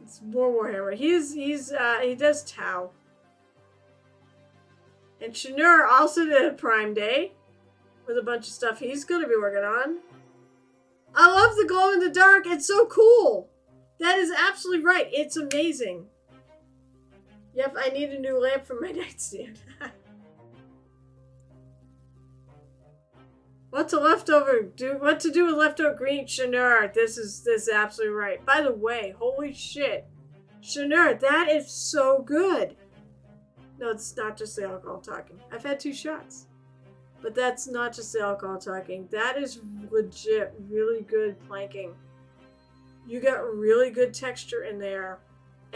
It's more Warhammer. He does Tau. And Shanur also did a Prime Day with a bunch of stuff he's going to be working on. I love the glow in the dark. It's so cool. That is absolutely right. It's amazing. Yep, I need a new lamp for my nightstand. What to do with leftover green? Shanur, this is absolutely right. By the way, holy shit. Shanur, that is so good. No, it's not just the alcohol talking. I've had 2 shots. But that's not just the alcohol talking. That is legit really good planking. You got really good texture in there.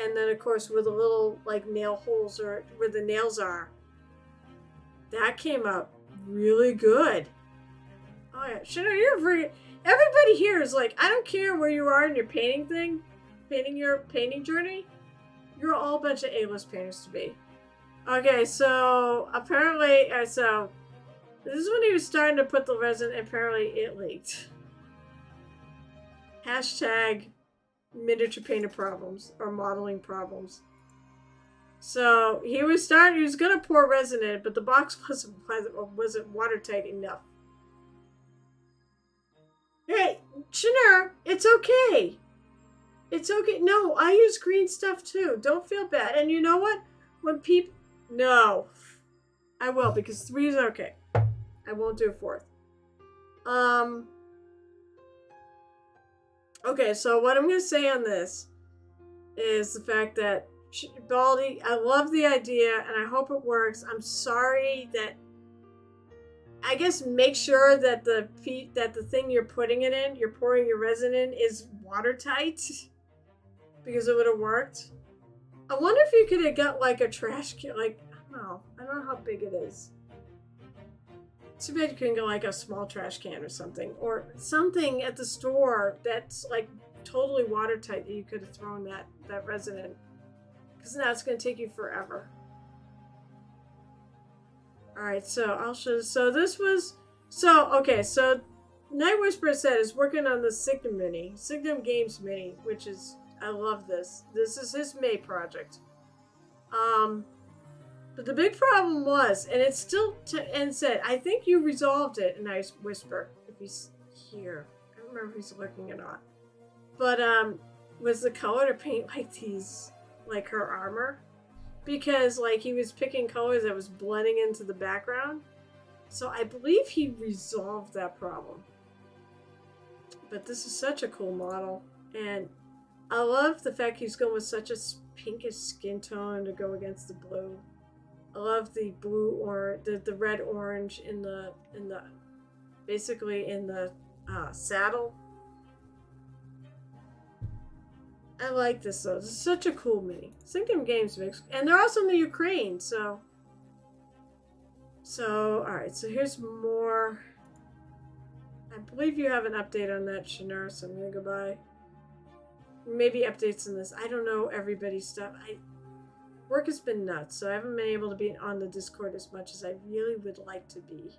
And then, of course, with the little, like, nail holes or where the nails are. That came up really good. Oh, yeah. Shannon, you're very... Everybody here is like, I don't care where you are in your painting thing. Your painting journey. You're all a bunch of A-list painters to be. Okay, so, apparently... This is when he was starting to put the resin, and apparently it leaked. Hashtag miniature painter problems, or modeling problems. So, he was gonna pour resin in it, but the box wasn't watertight enough. Hey, Shanur, it's okay. It's okay. No, I use green stuff too. Don't feel bad. And you know what? When people... No. I will, because 3 is okay. I won't do a 4th. Okay, so what I'm going to say on this is the fact that Baldy, I love the idea and I hope it works. I'm sorry that... I guess make sure that the thing you're putting it in, you're pouring your resin in, is watertight. Because it would have worked. I wonder if you could have got like a trash can, like, I don't know how big it is. Too bad you couldn't get like a small trash can or something at the store that's like totally watertight that you could have thrown that resin in. Because now it's going to take you forever. Alright, so I'll show. So this was... Okay, so Night Whisperer said is working on the Signum Games Mini, which is... I love this. This is his May project. But the big problem was, and it's still... and said, I think you resolved it, Night Whisper, if he's here. I don't remember if he's looking or not. But, was the color to paint like these... like her armor. Because, like, he was picking colors that was blending into the background. So I believe he resolved that problem. But this is such a cool model. And I love the fact he's going with such a pinkish skin tone to go against the blue. I love the blue or the red orange in the basically in the saddle. I like this though. This is such a cool mini. Syncum Games mix. And they're also in the Ukraine, so... alright, so here's more... I believe you have an update on that, Shanur, so I'm gonna go by. Maybe updates in this. I don't know everybody's stuff. Work has been nuts, so I haven't been able to be on the Discord as much as I really would like to be.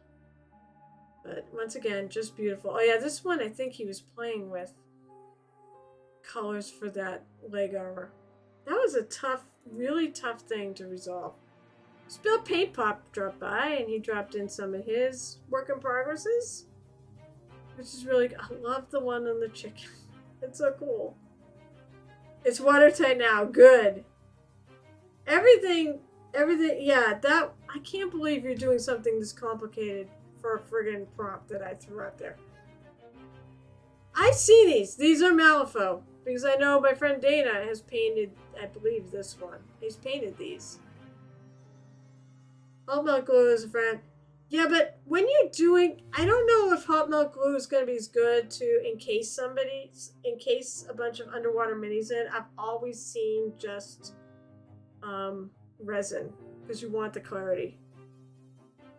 But once again, just beautiful. Oh yeah, this one I think he was playing with colors for that leg armor. That was a tough, really tough thing to resolve. Spill Paint Pop dropped by, and he dropped in some of his work in progresses, which is really. I love the one on the chicken. It's so cool. It's watertight now. Good. Everything. Yeah, that. I can't believe you're doing something this complicated for a friggin' prompt that I threw out there. I see these. These are Malifaux. Because I know my friend Dana has painted, I believe, this one. He's painted these. Hot Milk Glue is a friend. Yeah, but when you're doing... I don't know if Hot Milk Glue is going to be as good to encase a bunch of underwater minis in. I've always seen just resin. Because you want the clarity.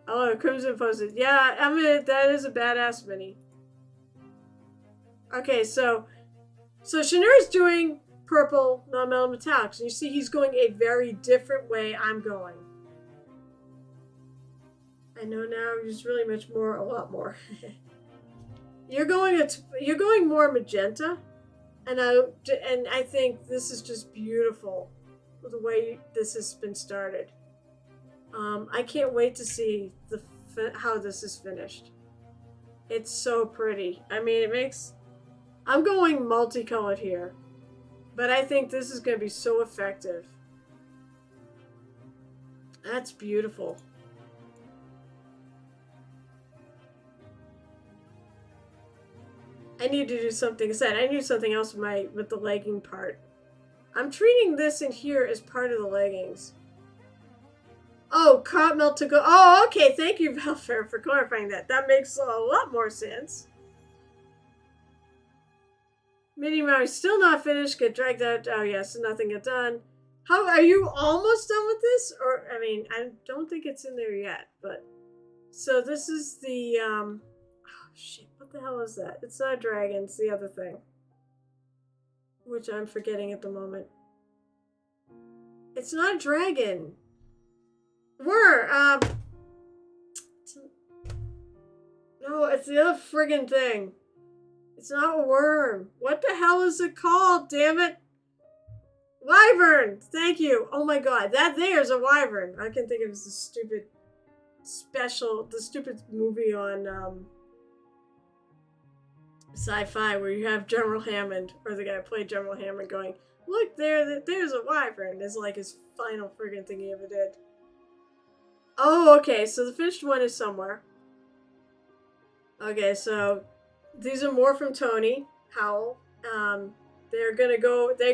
Oh, Crimson posted. Yeah, I mean, that is a badass mini. Okay, so Shanur's doing purple non-metal metallics. And you see he's going a very different way I'm going. I know now there's really a lot more. You're going more magenta. And I think this is just beautiful. The way this has been started. I can't wait to see how this is finished. It's so pretty. I mean, it makes... I'm going multicolored here. But I think this is going to be so effective. That's beautiful. I need to do something. I need something else with the legging part. I'm treating this in here as part of the leggings. Oh, cotton melt to go. Oh, okay. Thank you, Valfair, for clarifying that. That makes a lot more sense. Mini Mario still not finished. Get dragged out. Oh, yes. So nothing got done. How are you almost done with this? Or, I mean, I don't think it's in there yet. But so this is the oh shit. What the hell is that? It's not a dragon. It's the other thing, which I'm forgetting at the moment. It's not a dragon. No, it's the other friggin' thing. It's not a worm. What the hell is it called? Damn it. Wyvern. Thank you. Oh my god. That there's a wyvern. I can think of the stupid movie on Sci-Fi where you have General Hammond, or the guy who played General Hammond, going, look, there's a wyvern. It's like his final friggin' thing he ever did. Oh, okay, so the finished one is somewhere. Okay, so these are more from Tony Howell. They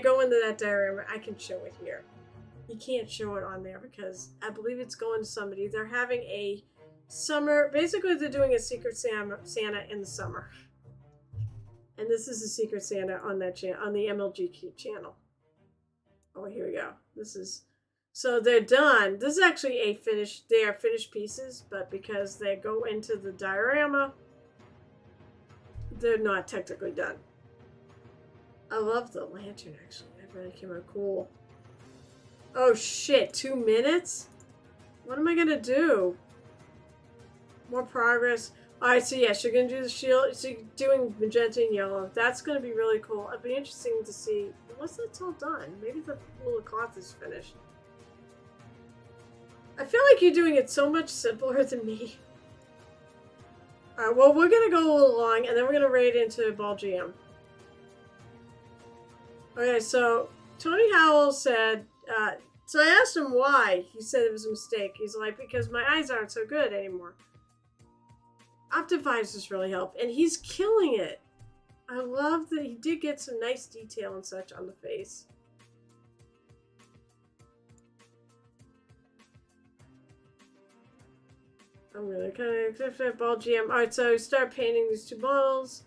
go into that diorama. I can show it here. You can't show it on there because I believe it's going to somebody. They're having a summer, basically they're doing a Secret Santa in the summer. And this is a Secret Santa on that channel, on the MLG channel. Oh, here we go. So they're done. This is actually they are finished pieces, but because they go into the diorama, they're not technically done. I love the lantern, actually. That really came out cool. Oh, shit. 2 minutes? What am I going to do? More progress. Alright, so yes, you're going to do the shield. So you're doing magenta and yellow. That's going to be really cool. It'll be interesting to see. Once that's all done, maybe the little cloth is finished. I feel like you're doing it so much simpler than me. Alright, well, we're going to go a little long, and then we're going to raid into Ball GM. Okay, so Tony Howell said, so I asked him why. He said it was a mistake. He's like, because my eyes aren't so good anymore. Optivisors really help, and he's killing it. I love that he did get some nice detail and such on the face. I'm really kind of Ball GM. Alright, so start painting these two models.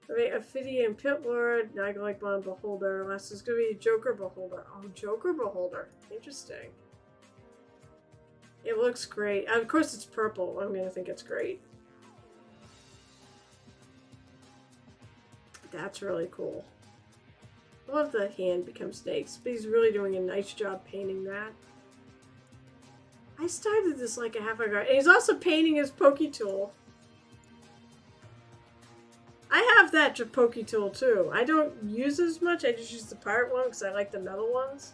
I mean, Ophidian Pit Lord, Nagalite Bond Beholder. Last is going to be Joker Beholder. Oh, Joker Beholder. Interesting. It looks great. Of course, it's purple. I'm going to think it's great. That's really cool. I love the hand becomes snakes, but he's really doing a nice job painting that. I started this like a half hour ago. And he's also painting his Poke Tool. I have that Poke Tool too. I don't use it as much. I just use the pirate one because I like the metal ones.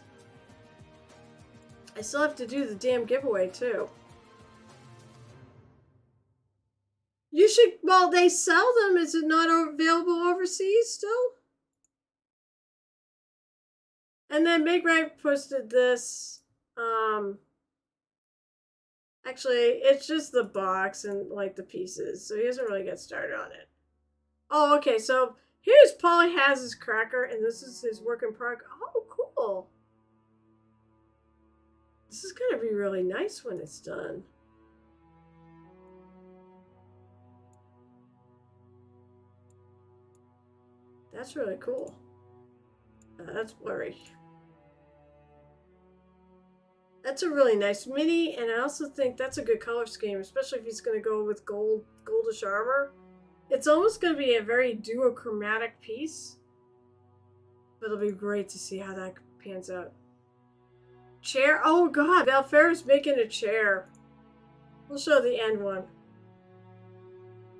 I still have to do the damn giveaway too. You should, well, they sell them. Is it not available overseas still? And then Big Right posted this. Actually, it's just the box and like the pieces, so he doesn't really get started on it. Oh, okay, so here's Polly has his cracker, and this is his work in progress. Oh, cool. This is gonna be really nice when it's done. That's really cool. That's blurry. That's a really nice mini, and I also think that's a good color scheme, especially if he's going to go with goldish armor. It's almost going to be a very duochromatic piece, but it'll be great to see how that pans out. Chair? Oh god, Valfair's making a chair. We'll show the end one.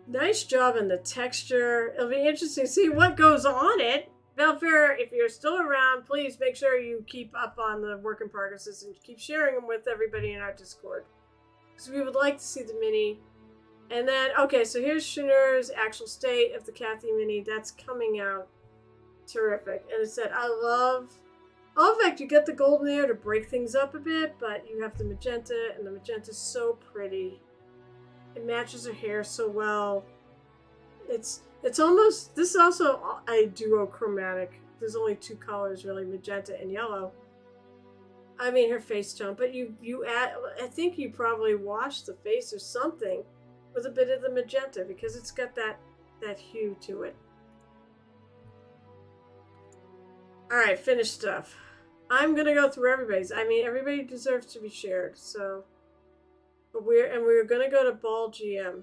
Nice job in the texture. It'll be interesting to see what goes on it. Valfair, if you're still around, please make sure you keep up on the work in progresses and keep sharing them with everybody in our Discord. Because we would like to see the mini. And then, okay, so here's Shanur's actual state of the Cathy mini. That's coming out. Terrific. And it said, I love... Oh, in fact, you get the golden there to break things up a bit, but you have the magenta, and the magenta's so pretty. It matches her hair so well. It's almost, this is also a duochromatic. There's only two colors really, magenta and yellow. I mean her face tone, but you add, I think you probably washed the face or something with a bit of the magenta because it's got that hue to it. Alright, finished stuff. I'm gonna go through everybody's. I mean, everybody deserves to be shared, so. But we're gonna go to Ball GM.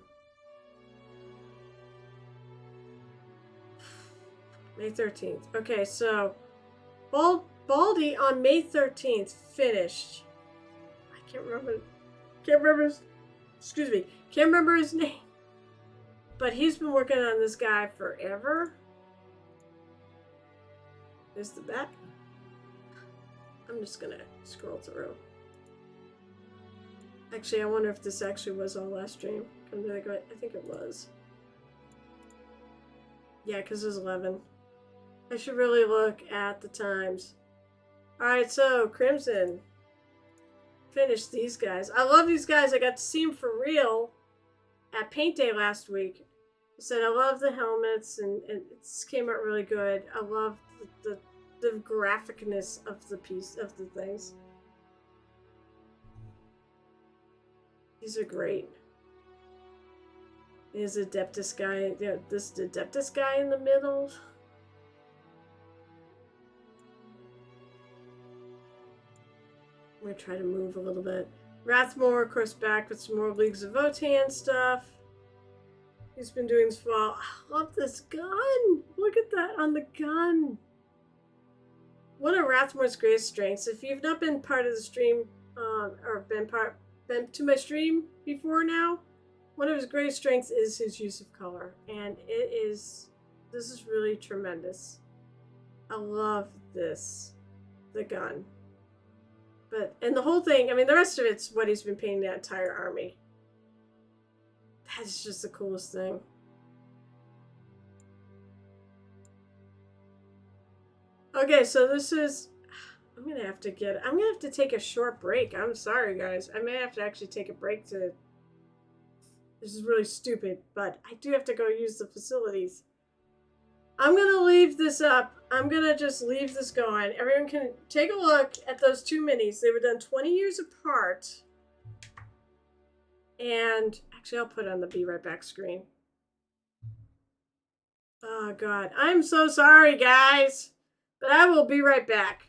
May 13th. Okay, so Baldy on May 13th finished. I can't remember his name. But he's been working on this guy forever. There's the back. I'm just gonna scroll through. Actually, I wonder if this actually was on last stream. Come to think of it, I think it was. Yeah, because it was 11. I should really look at the times. Alright, so Crimson finished these guys. I love these guys. I got to see them for real at Paint Day last week. I said I love the helmets and it came out really good. I love the graphicness of the piece of the things. These are great. There's Adeptus guy. Yeah, this Adeptus guy in the middle. I'm going to try to move a little bit. Rathmore, of course, back with some more Leagues of Votan stuff. He's been doing this for a while. I love this gun. Look at that on the gun. One of Rathmore's greatest strengths. If you've not been part of the stream, or been to my stream before now, one of his greatest strengths is his use of color. And this is really tremendous. I love this. The gun. And the whole thing, I mean, the rest of it's what he's been painting that entire army. That's just the coolest thing. Okay, so this is, I'm gonna have to take a short break. I'm sorry, guys. I may have to actually take a break to, this is really stupid, but I do have to go use the facilities. I'm gonna leave this up. I'm gonna just leave this going. Everyone can take a look at those two minis. They were done 20 years apart. And actually, I'll put it on the Be Right Back screen. Oh, God. I'm so sorry, guys. But I will be right back.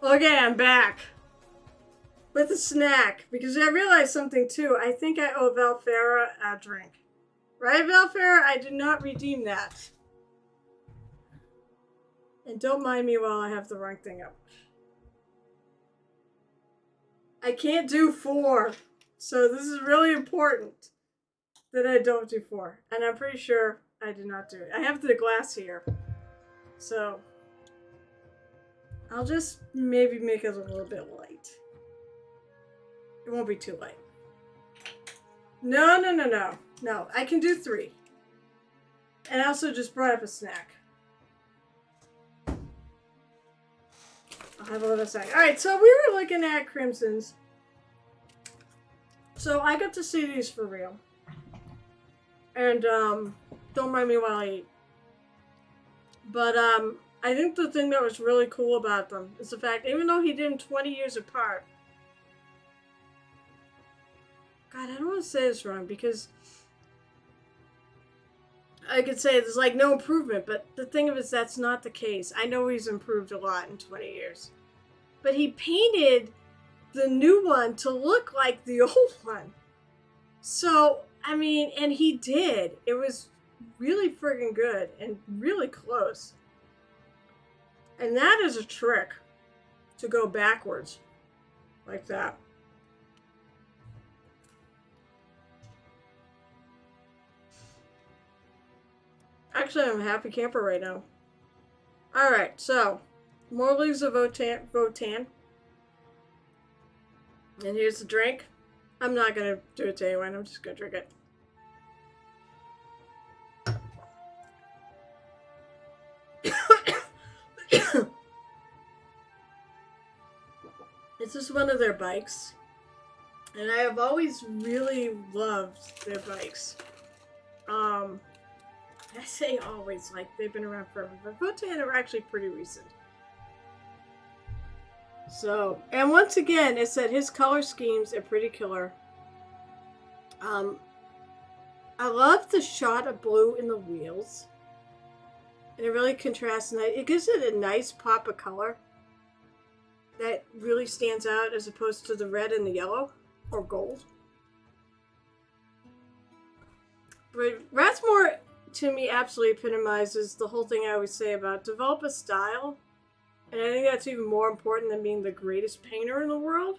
Okay, I'm back. With a snack. Because I realized something too. I think I owe Valfera a drink. Right, Valfera? I did not redeem that. And don't mind me while I have the wrong thing up. I can't do 4. So this is really important that I don't do 4. And I'm pretty sure I did not do it. I have the glass here. So I'll just maybe make it a little bit light. It won't be too light. No. No, I can do 3. And I also just brought up a snack. I'll have a little snack. Alright, so we were looking at Crimson's. So I got to see these for real. And, don't mind me while I eat. But, I think the thing that was really cool about them is the fact, even though he did them 20 years apart. God, I don't want to say this wrong because I could say there's like no improvement, but the thing of it is that's not the case. I know he's improved a lot in 20 years. But he painted the new one to look like the old one. So, I mean, and he did. It was really friggin' good and really close. And that is a trick to go backwards like that. Actually, I'm a happy camper right now. Alright, so more leaves of Votan. And here's the drink. I'm not going to do it to anyone. I'm just going to drink it. This is one of their bikes. And I have always really loved their bikes. I say always, like they've been around forever. But Votan are actually pretty recent. So, and once again, it said his color schemes are pretty killer. I love the shot of blue in the wheels. And it really contrasts, and it gives it a nice pop of color that really stands out as opposed to the red and the yellow or gold. But Rathmore, to me, absolutely epitomizes the whole thing I always say about develop a style. And I think that's even more important than being the greatest painter in the world.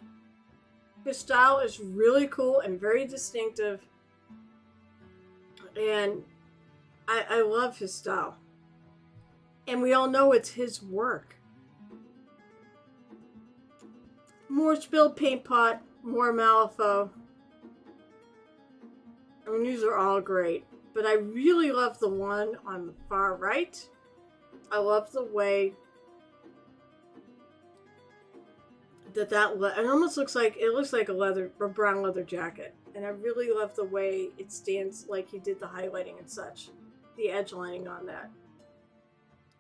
His style is really cool and very distinctive. And I love his style. And we all know it's his work. More spilled paint pot, more Malifaux. I mean, these are all great. But I really love the one on the far right. I love the way that it almost looks like a brown leather jacket, and I really love the way it stands, like he did the highlighting and such, the edge lining on that.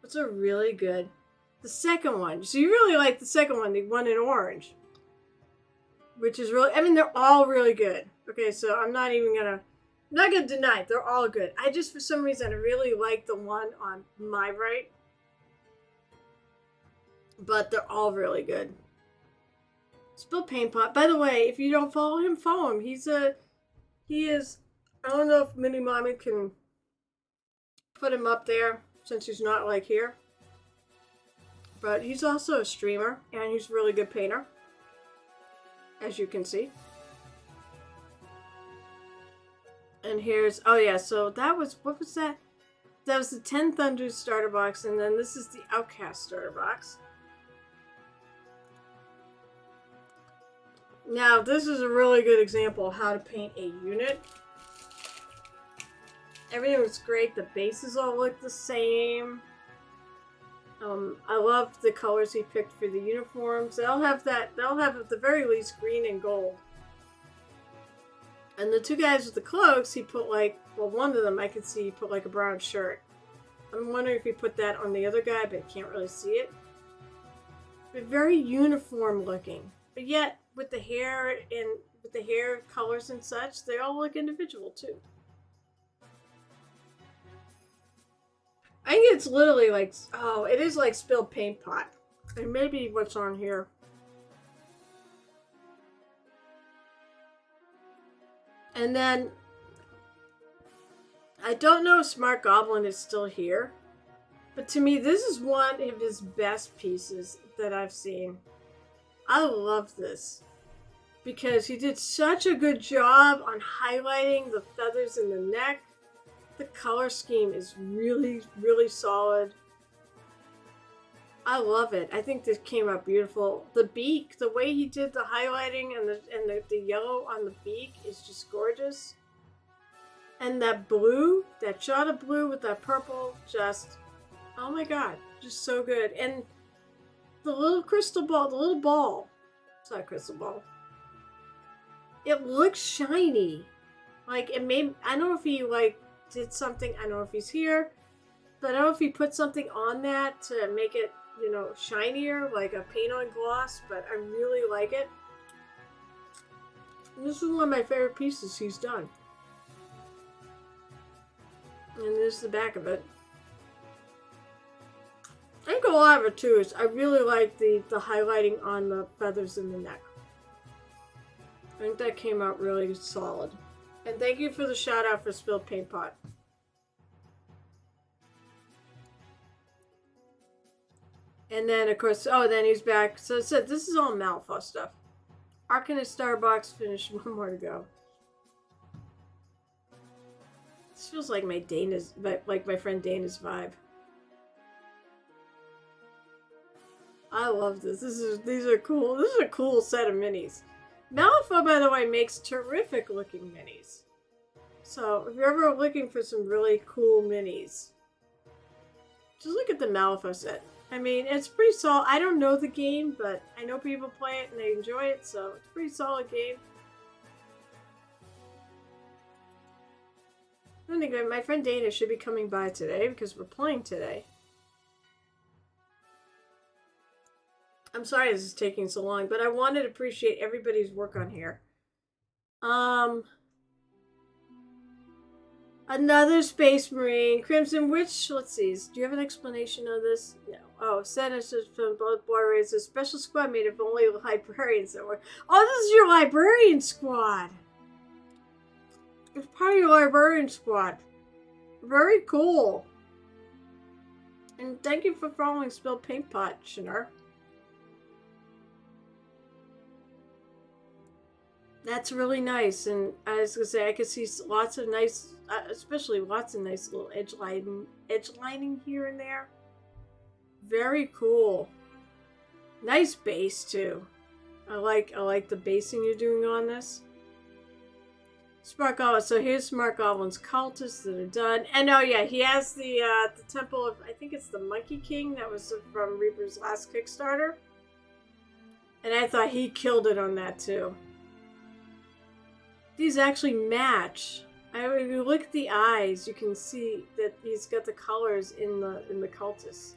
It's a really good. The second one, so you really like the second one, the one in orange, which is really. I mean, they're all really good. Okay, so I'm not gonna deny it. They're all good. I just, for some reason, I really like the one on my right, but they're all really good. Spill Paint Pot. By the way, if you don't follow him, follow him. He is. I don't know if Mini Mommy can put him up there since he's not like here. But he's also a streamer and he's a really good painter, as you can see. And here's, oh yeah, so that was, what was that? That was the 10 Thunders starter box, and then this is the Outcast starter box. Now, this is a really good example of how to paint a unit. Everything was great. The bases all look the same. I love the colors he picked for the uniforms. They'll have at the very least green and gold. And the two guys with the cloaks, he put one of them I could see he put like a brown shirt. I'm wondering if he put that on the other guy, but I can't really see it. But very uniform looking. But yet, with the hair colors and such, they all look individual too. I think it's literally like, oh, it is like spilled paint pot. And maybe what's on here. And then, I don't know if Smart Goblin is still here. But to me, this is one of his best pieces that I've seen. I love this. Because he did such a good job on highlighting the feathers in the neck. The color scheme is really, really solid. I love it. I think this came out beautiful. The beak, the way he did the highlighting and the yellow on the beak is just gorgeous. And that blue, that shot of blue with that purple, just, oh my god, just so good. And the little crystal ball, the little ball, it's not a crystal ball. It looks shiny. Like, it made, I don't know if he, did something, I don't know if he's here, but I don't know if he put something on that to make it, shinier, like a paint on gloss, but I really like it. And this is one of my favorite pieces he's done. And this is the back of it. I think a lot of it too is I really like the highlighting on the feathers in the neck. I think that came out really solid. And thank you for the shout out for Spilled Paint Pot. And then, of course, then he's back. So this is all Malifaux stuff. Arcanist Starbox finished, one more to go. This feels like my friend Dana's vibe. I love this. These are cool. This is a cool set of minis. Malifaux, by the way, makes terrific looking minis. So if you're ever looking for some really cool minis, just look at the Malifaux set. I mean, it's pretty solid. I don't know the game, but I know people play it and they enjoy it, so it's a pretty solid game. I think my friend Dana should be coming by today because we're playing today. I'm sorry this is taking so long, but I wanted to appreciate everybody's work on here. Another Space Marine. Crimson Witch, let's see. Do you have an explanation of this? No. Oh, senators from both Boy Rays, a special squad made of only librarians that were. Oh, this is your librarian squad. It's part of your librarian squad. Very cool. And thank you for following Spilled Paint Pot, Shinar. That's really nice, and I was gonna say I could see lots of nice, especially lots of nice little edge lining here and there. Very cool. Nice base too. I like the basing you're doing on this. Smart Goblin. So here's Smart Goblin's cultists that are done, and oh yeah, he has the temple of, I think it's the Monkey King that was from Reaper's last Kickstarter, and I thought he killed it on that too. These actually match. If you look at the eyes, you can see that he's got the colors in the cultists,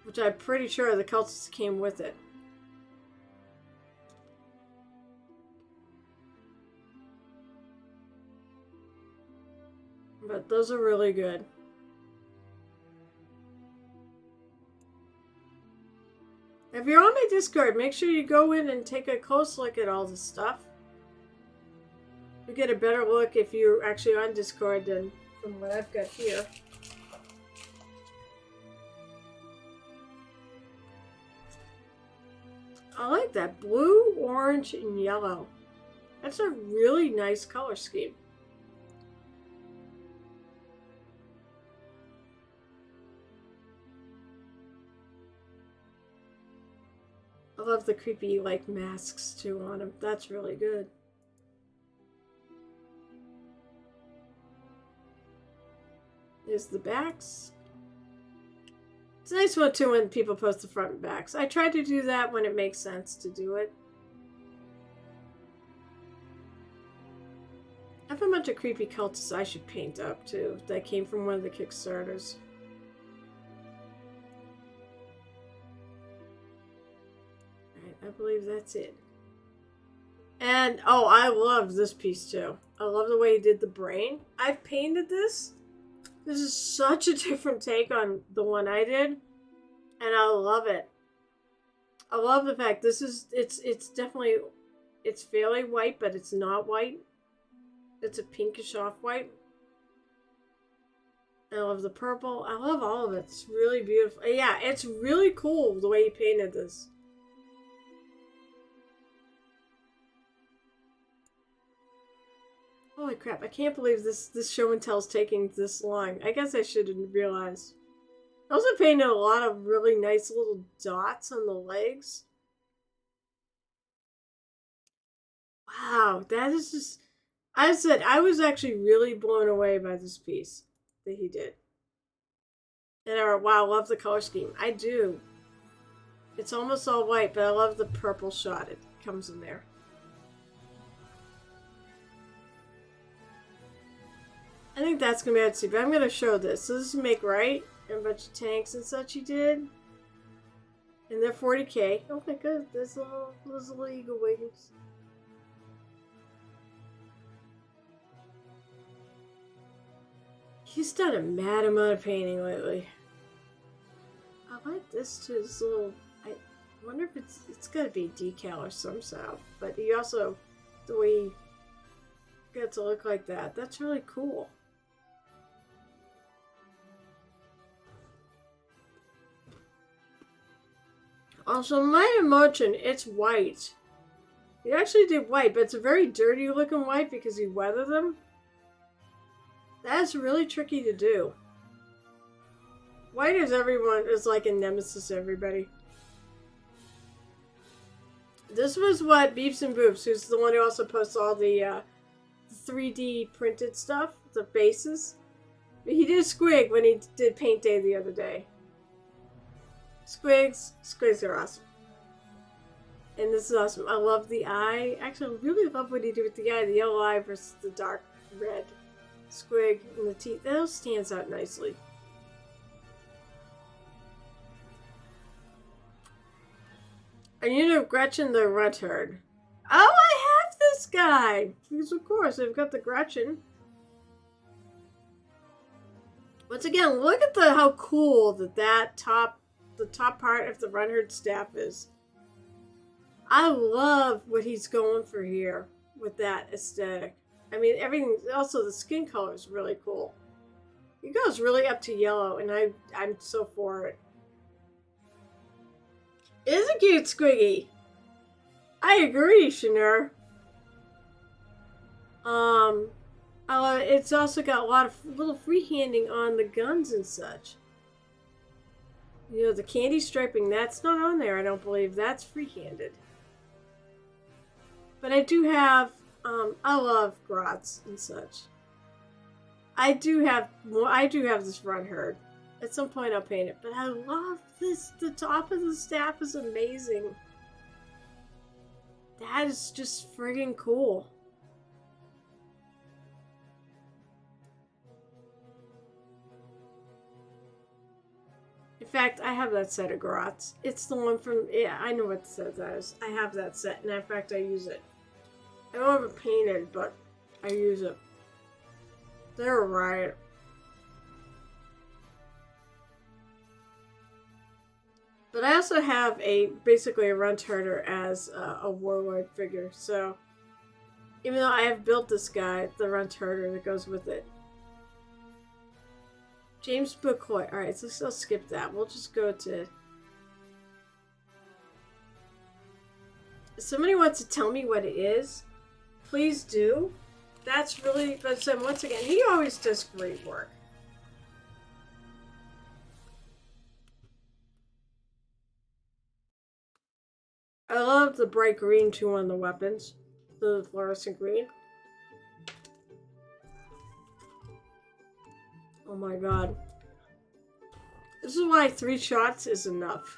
which I'm pretty sure the cultists came with it. But those are really good. If you're on my Discord, make sure you go in and take a close look at all this stuff. You get a better look if you're actually on Discord than from what I've got here. I like that blue, orange, and yellow. That's a really nice color scheme. I love the creepy like masks too on him. That's really good. There's the backs. It's a nice one too when people post the front and backs. I try to do that when it makes sense to do it. I have a bunch of creepy cultists I should paint up too. That came from one of the Kickstarters. Alright, I believe that's it. And, oh, I love this piece too. I love the way he did the brain. I've painted this. This is such a different take on the one I did, and I love it. I love the fact it's definitely, it's fairly white, but it's not white. It's a pinkish off-white. I love the purple. I love all of it. It's really beautiful. Yeah, it's really cool the way he painted this. Holy crap, I can't believe this show and tell is taking this long. I guess I should have realized. I also painted a lot of really nice little dots on the legs. Wow, that is just... I said, I was actually really blown away by this piece that he did. And wow, I love the color scheme. I do. It's almost all white, but I love the purple shot it comes in there. I think that's going to be hard to see, but I'm going to show this. So this is Make Right, and a bunch of tanks and such he did. And they're 40k. Oh my god, there's little eagle wings. He's done a mad amount of painting lately. I like this too, this little... I wonder if it's got to be decal or some sort. But he also, the way he got to look like that, that's really cool. Also, Mighty Merchant, it's white. He actually did white, but it's a very dirty looking white because he weathered them. That's really tricky to do. White is like a nemesis to everybody. This was what Beeps and Boops, who's the one who also posts all the 3D printed stuff, the bases. He did a squig when he did Paint Day the other day. Squigs are awesome. And this is awesome. I love the eye. Actually, I really love what he did with the eye. The yellow eye versus the dark red squig and the teeth. That all stands out nicely. A unit of Gretchen the Runt-Herd. Oh, I have this guy! Because of course, I've got the Gretchen. Once again, look at how cool the top part of the Runt-Herd staff is. I love what he's going for here with that aesthetic. I mean, everything, also the skin color is really cool. It goes really up to yellow, and I'm so for it. It is a cute squiggy. I agree, Shanur. It's also got a lot of little freehanding on the guns and such. You know, the candy striping, that's not on there, I don't believe. That's free-handed. But I do have, I love grots and such. I do have this Runt-Herd. At some point I'll paint it, but I love this. The top of the staff is amazing. That is just friggin' cool. In fact, I have that set of grots. It's the one from, yeah, I know what the set is. I have that set, and in fact, I use it. I don't have it painted, but I use it. They're a riot. But I also have basically a Runt-Herder as a warlord figure, so even though I have built this guy, the Runt-Herder that goes with it. James McCoy. Alright, so I'll skip that. We'll just go to... If somebody wants to tell me what it is, please do. That's really... But once again, he always does great work. I love the bright green too on the weapons. The fluorescent green. Oh my god. This is why 3 shots is enough.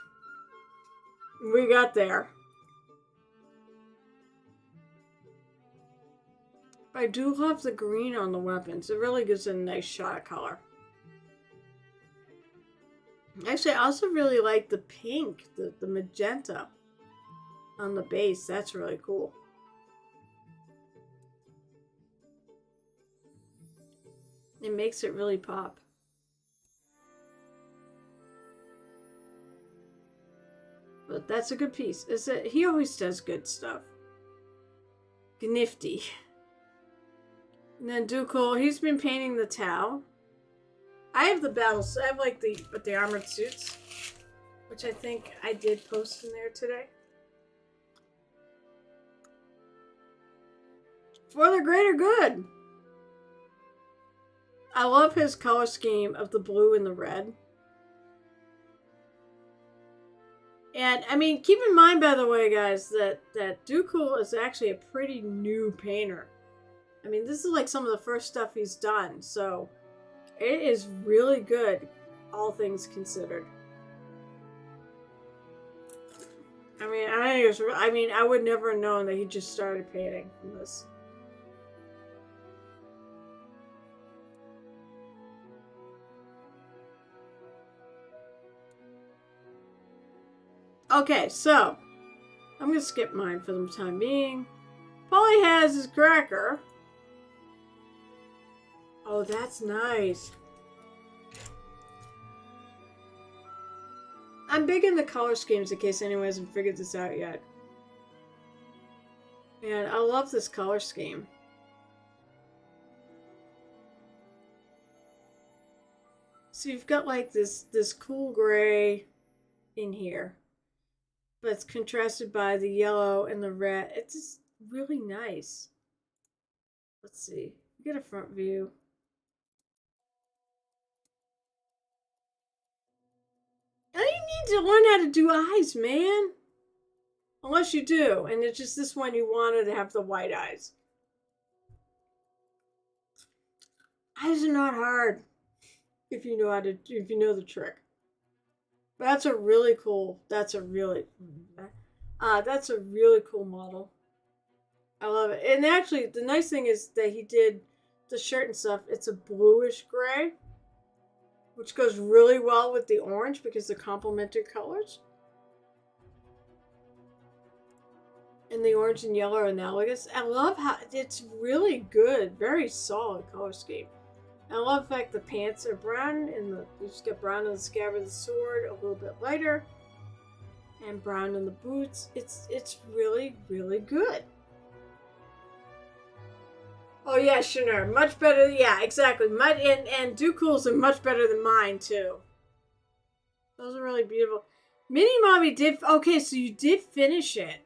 We got there. I do love the green on the weapons. It really gives it a nice shot of color. Actually, I also really like the pink, the magenta on the base. That's really cool. It makes it really pop. But that's a good piece. He always does good stuff. Nifty. And then Ducal, he's been painting the Tau. I have the battles. I have like the armored suits, which I think I did post in there today. For the greater good. I love his color scheme of the blue and the red. And, I mean, keep in mind, by the way, guys, that Ducal is actually a pretty new painter. I mean, this is like some of the first stuff he's done, so it is really good, all things considered. I mean, I would never have known that he just started painting from this. Okay, so I'm gonna skip mine for the time being. Polly has his cracker. Oh, that's nice. I'm big in the color schemes in case anyone hasn't figured this out yet. And I love this color scheme. So you've got like this cool gray in here. But it's contrasted by the yellow and the red. It's just really nice. Let's see. Get a front view. Now you need to learn how to do eyes, man. Unless you do, and it's just this one you wanted to have the white eyes. Eyes are not hard if you know the trick. But that's a really cool model. I love it. And actually, the nice thing is that he did the shirt and stuff. It's a bluish gray, which goes really well with the orange because they're complementary colors. And the orange and yellow are analogous. I love how it's really good, very solid color scheme. I love the fact the pants are brown and you just get brown on the scabbard of the sword, a little bit lighter, and brown in the boots. It's really, really good. Oh yeah, Shanur, much better. Yeah, exactly. And Dooku's are much better than mine too. Those are really beautiful. Mini Mommy did. Okay, so you did finish it.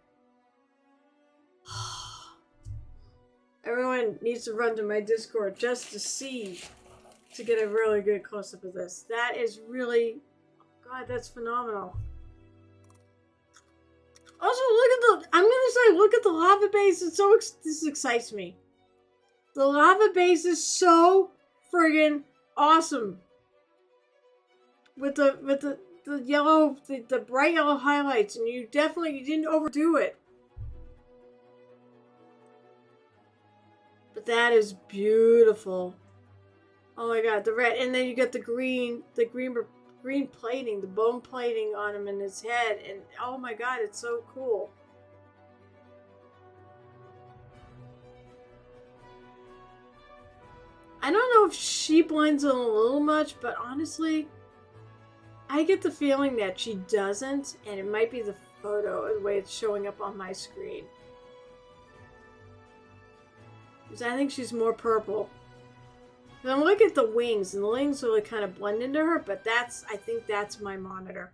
Everyone needs to run to my Discord just to get a really good close up of this. That is really, God, that's phenomenal. Also, look at the lava base. This excites me. The lava base is so friggin' awesome. With the yellow, the bright yellow highlights, and you didn't overdo it. But that is beautiful. Oh my God, the red, and then you get the green plating, the bone plating on him in his head, and oh my God, it's so cool. I don't know if she blends in a little much, but honestly, I get the feeling that she doesn't, and it might be the photo, the way it's showing up on my screen. Because I think she's more purple. And I'm looking at the wings, and the wings really kind of blend into her, but I think that's my monitor.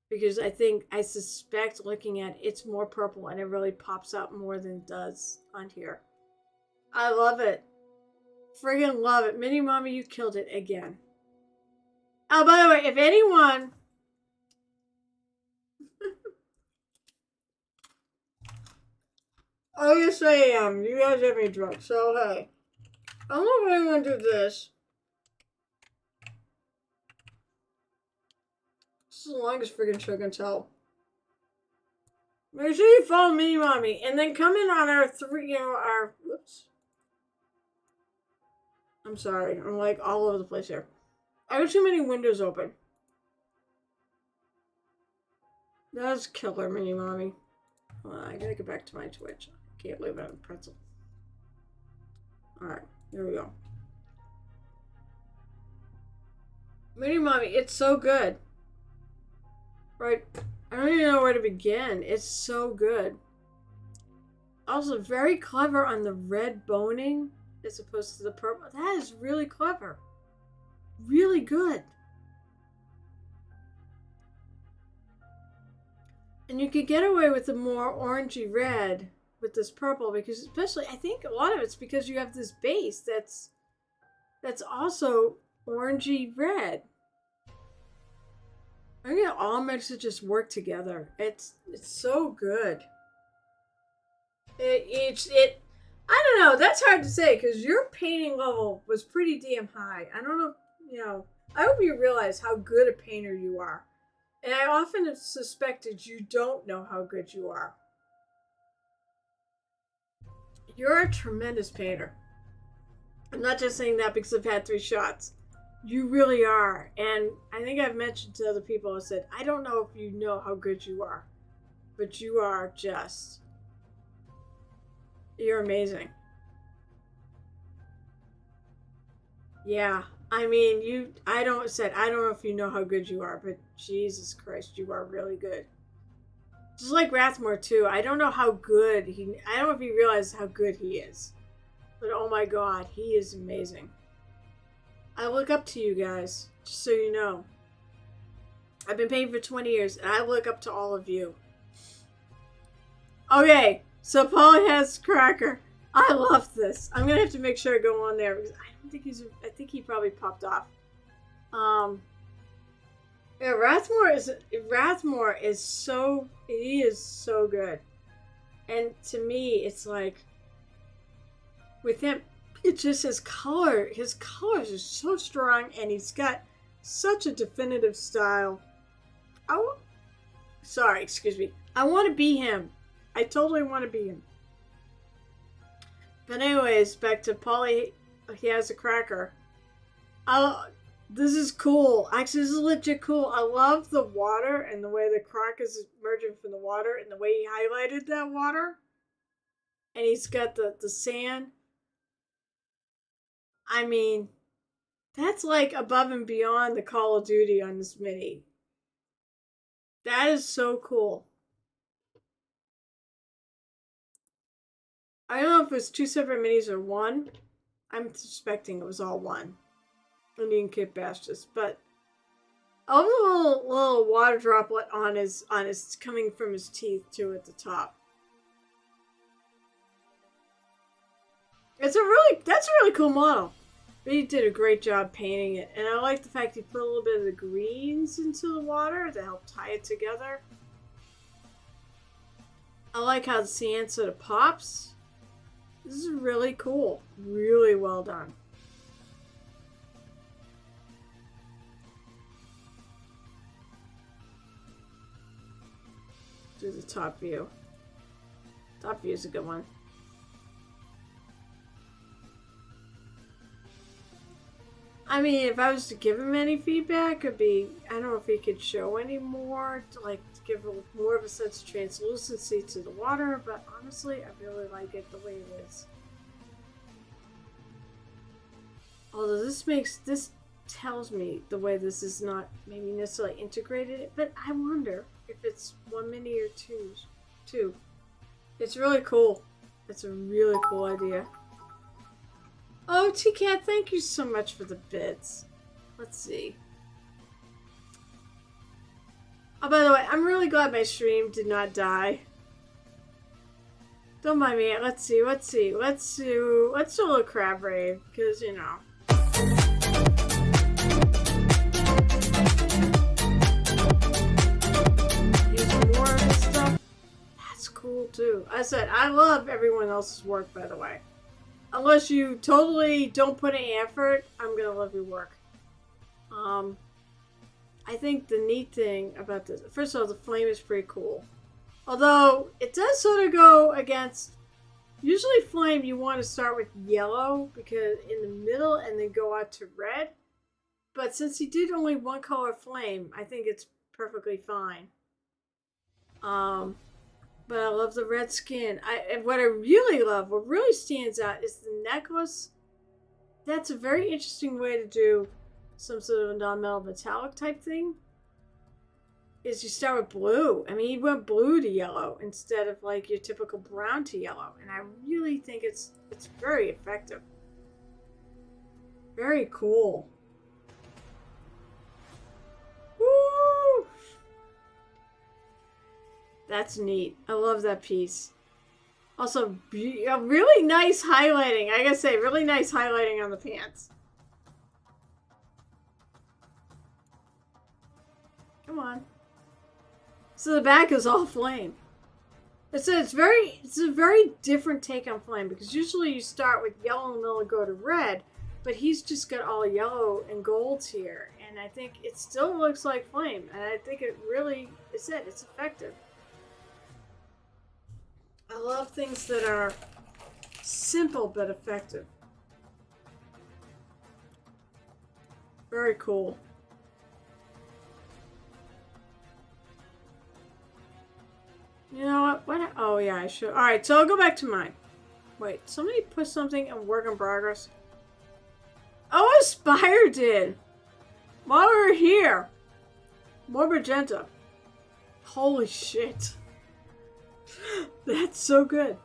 Because I suspect looking at it's more purple, and it really pops out more than it does on here. I love it. Friggin' love it. Mini Mommy, you killed it again. Oh, by the way, if anyone... Oh, yes, I am. You guys have me drunk, so hey. I don't know if anyone do this. This is the longest friggin' show I can tell. Make sure you follow Mini Mommy, and then come in on our whoops. I'm sorry, I'm like all over the place here. I have too many windows open. That's killer, Mini Mommy. I gotta get back to my Twitch. I can't live on a pretzel. Alright, here we go. Mini Mommy, it's so good. Right, I don't even know where to begin. It's so good. Also, very clever on the red boning as opposed to the purple. That is really clever. Really good. And you could get away with the more orangey red with this purple because especially I think a lot of it's because you have this base that's also orangey red. I think it all makes it just work together. It's so good. I don't know. That's hard to say because your painting level was pretty damn high. I don't know. I hope you realize how good a painter you are. And I often have suspected you don't know how good you are. You're a tremendous painter. I'm not just saying that because I've had 3 shots. You really are. And I think I've mentioned to other people, I said, I don't know if you know how good you are. But you are just... You're amazing. Yeah. I mean, I don't know if you know how good you are, but Jesus Christ, you are really good. Just like Rathmore too. I don't know how good I don't know if he realizes how good he is. But oh my God, he is amazing. I look up to you guys, just so you know. I've been painting for 20 years, and I look up to all of you. Okay, so Paul has Cracker. I love this. I'm gonna have to make sure I go on there because I think he probably popped off. Yeah, Rathmore is so good. And to me, it's like with him, it's just his colors are so strong and he's got such a definitive style. Sorry, excuse me. I want to be him. I totally want to be him. But anyways, back to Polly. He has a cracker. This is cool. Actually, this is legit cool. I love the water and the way the croc is emerging from the water and the way he highlighted that water. And he's got the sand. I mean, that's like above and beyond the Call of Duty on this mini. That is so cool. I don't know if it's two separate minis or one. I'm suspecting it was all one. Indian Kid Bastus, but I love the little water droplet on his coming from his teeth too at the top. That's a really cool model. But he did a great job painting it, and I like the fact he put a little bit of the greens into the water to help tie it together. I like how the sand sort of pops. This is really cool. Really well done. Do the top view. Top view is a good one. I mean, if I was to give him any feedback, it'd be, I don't know if he could show any more, to give more of a sense of translucency to the water, but honestly, I really like it the way it is. Although this tells me the way this is not maybe necessarily integrated, but I wonder if it's one mini or two. It's really cool. It's a really cool idea. Oh, T-Cat, thank you so much for the bits. Let's see. Oh, by the way, I'm really glad my stream did not die. Don't mind me. Let's see. Let's do a little crab rave, because, you know. Use more of this stuff. That's cool, too. I said, I love everyone else's work, by the way. Unless you totally don't put any effort, I'm gonna love your work. I think the neat thing about this, first of all, the flame is pretty cool. Although it does sort of go against. Usually, flame you want to start with yellow because in the middle and then go out to red. But since he did only one color flame, I think it's perfectly fine. But I love the red skin. And what I really love, what really stands out, is the necklace. That's a very interesting way to do some sort of a non-metal metallic type thing. Is you start with blue. I mean, he went blue to yellow instead of like your typical brown to yellow. And I really think it's very effective. Very cool. Woo! That's neat. I love that piece. Also, really nice highlighting. I gotta say, really nice highlighting on the pants. Come on. So the back is all flame. It's a very different take on flame because usually you start with yellow in the middle and go to red, but he's just got all yellow and golds here, and I think it still looks like flame, and I think it really is it. It's effective. I love things that are simple but effective. Very cool. You know what? Oh, yeah, I should. Alright, so I'll go back to mine. Wait, somebody put something in work in progress. Oh, Aspire did. While we were here. More magenta. Holy shit. That's so good.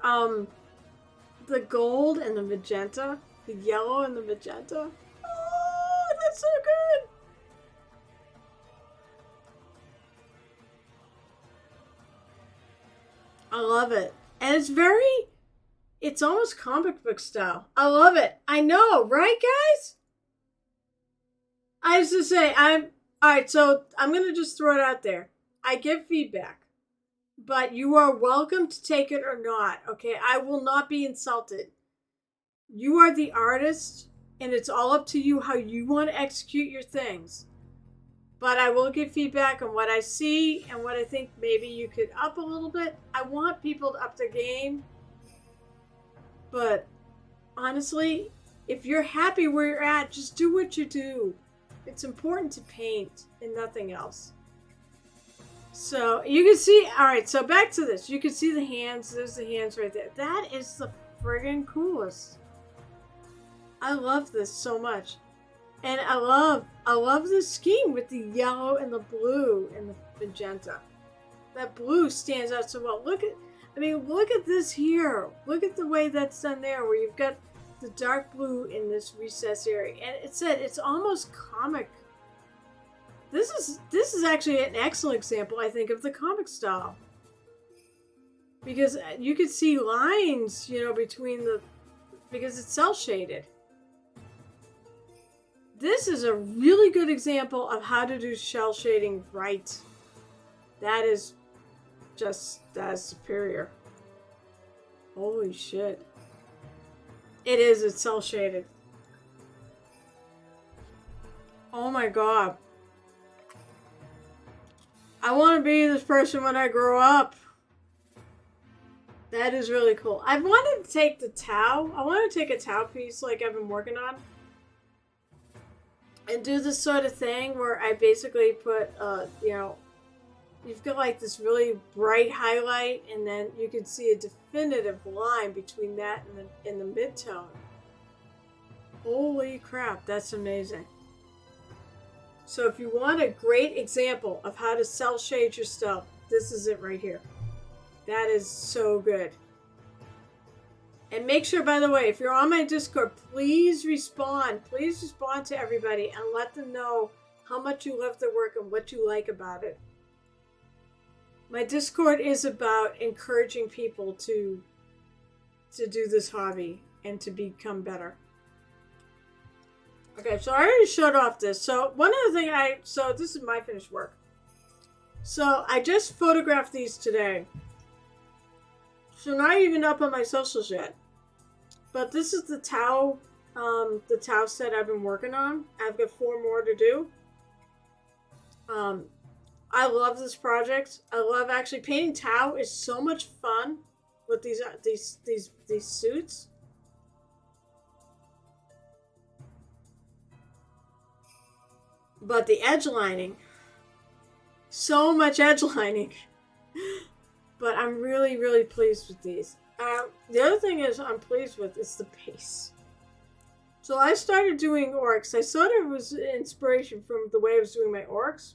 The gold and the magenta. The yellow and the magenta. Oh, that's so good. I love it. And it's almost comic book style. I love it. I know, right, guys? I have to say, alright, so I'm going to just throw it out there. I give feedback. But you are welcome to take it or not, okay? I will not be insulted. You are the artist, and it's all up to you how you want to execute your things. But I will give feedback on what I see and what I think maybe you could up a little bit. I want people to up their game. But honestly, if you're happy where you're at, just do what you do. It's important to paint and nothing else. So you can see, all right, so back to this. You can see the hands. There's the hands right there. That is the friggin' coolest. I love this so much. And I love this scheme with the yellow and the blue and the magenta. That blue stands out so well. Look at this here. Look at the way that's done there, where you've got the dark blue in this recess area. And it's almost comic. This is actually an excellent example, I think, of the comic style. Because you could see lines, because it's cel shaded. This is a really good example of how to do cel shading right. That is superior. Holy shit. It's cel shaded. Oh my god. I want to be this person when I grow up. That is really cool. I wanted to take the towel. I want to take a towel piece like I've been working on. And do this sort of thing where I basically put, you've got like this really bright highlight, and then you can see a definitive line between that and the mid-tone. Holy crap, that's amazing. So if you want a great example of how to cel shade your stuff, this is it right here. That is so good. And make sure, by the way, if you're on my Discord, please respond. Please respond to everybody and let them know how much you love their work and what you like about it. My Discord is about encouraging people to do this hobby and to become better. Okay, so I already showed off this. So one other thing so this is my finished work. So I just photographed these today. So not even up on my socials yet. But this is the towel set I've been working on. I've got 4 more to do. I love this project. I love actually painting towel is so much fun with these suits. But the edge lining, so much edge lining. But I'm really, really pleased with these. The other thing I'm pleased with is the base. So I started doing orcs. I sort of was inspiration from the way I was doing my orcs.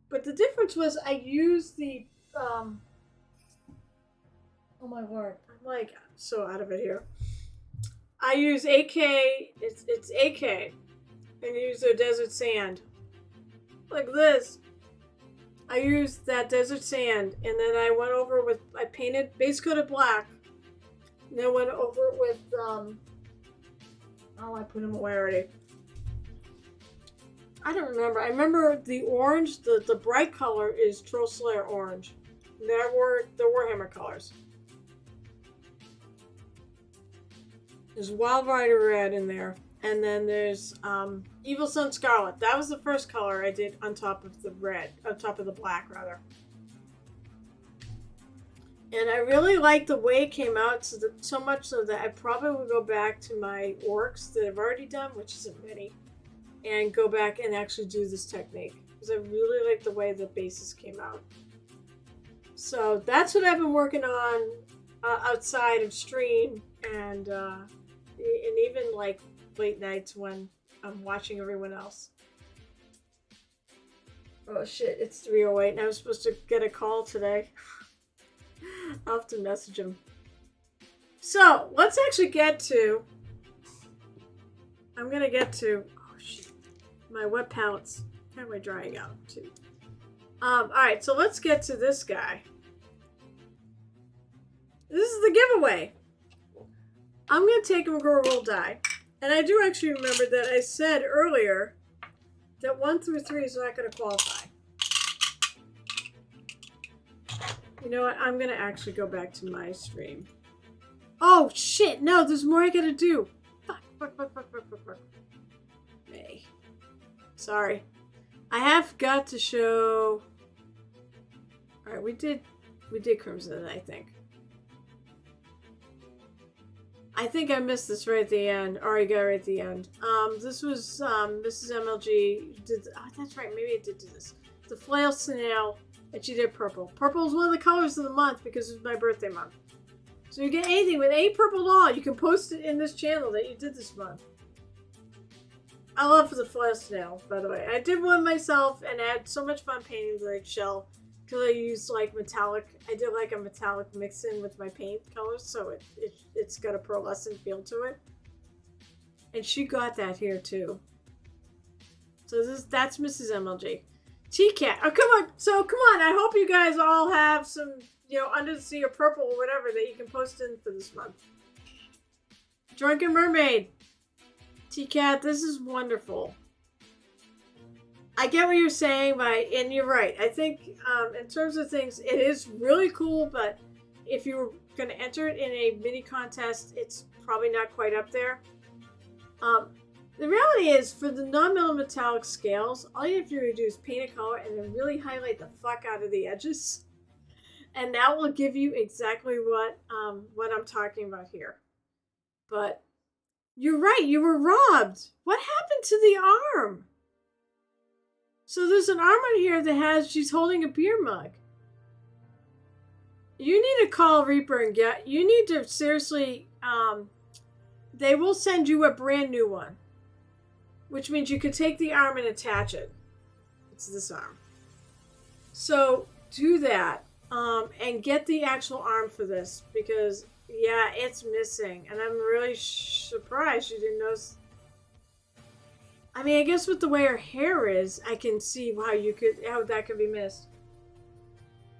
But the difference was I used the, oh my lord, I'm so out of it here. I use AK, it's AK, and use their desert sand. Like this. I used that desert sand, and then I went over I painted base coated black, and then went over it with, I put them away already. I don't remember. I remember the orange, the bright color is Troll Slayer orange. There were Warhammer colors. There's Wild Rider red in there. And then there's Evil Sun Scarlet. That was the first color I did on top of the black, rather. And I really like the way it came out, so much so that I probably will go back to my orcs that I've already done, which isn't many, and go back and actually do this technique. Because I really like the way the bases came out. So that's what I've been working on outside of stream, and even like late nights when I'm watching everyone else. Oh shit, it's 3:08 and I was supposed to get a call today. I'll have to message him. So, let's actually get to... I'm gonna get to... Oh shit. My wet palettes. How am I drying out too? Alright, so let's get to this guy. This is the giveaway. I'm gonna take him and go roll die. And I do actually remember that I said earlier that 1 through 3 is not going to qualify. You know what? I'm going to actually go back to my stream. Oh, shit. No, there's more I got to do. Fuck. May. Sorry. I have got to show... Alright, we did Crimson, I think. I think I missed this right at the end. Or I got right at the end. This was Mrs. MLG. That's right. Maybe I did do this. The flail snail, and she did purple. Purple is one of the colors of the month because it's my birthday month. So you get anything with any purple doll, you can post it in this channel that you did this month. I love the flail snail, by the way. I did one myself, and I had so much fun painting the shell because I used like metallic. I did like a metallic mix in with my paint colors, so it's got a pearlescent feel to it. And she got that here too. So that's Mrs. MLG. T-Cat. Oh, come on. So, come on. I hope you guys all have some, under the sea or purple or whatever that you can post in for this month. Drunken Mermaid. T-Cat, this is wonderful. I get what you're saying, and you're right. I think in terms of things, it is really cool, but if you were going to enter it in a mini contest, it's probably not quite up there. The reality is, for the non-metallic scales, all you have to do is paint a color and then really highlight the fuck out of the edges. And that will give you exactly what I'm talking about here. But you're right, you were robbed. What happened to the arm? So there's an arm on here that she's holding a beer mug. You need to call Reaper and you need to seriously, they will send you a brand new one. Which means you could take the arm and attach it. It's this arm. So do that and get the actual arm for this because, yeah, it's missing. And I'm really surprised you didn't notice. I mean, I guess with the way her hair is, I can see how that could be missed.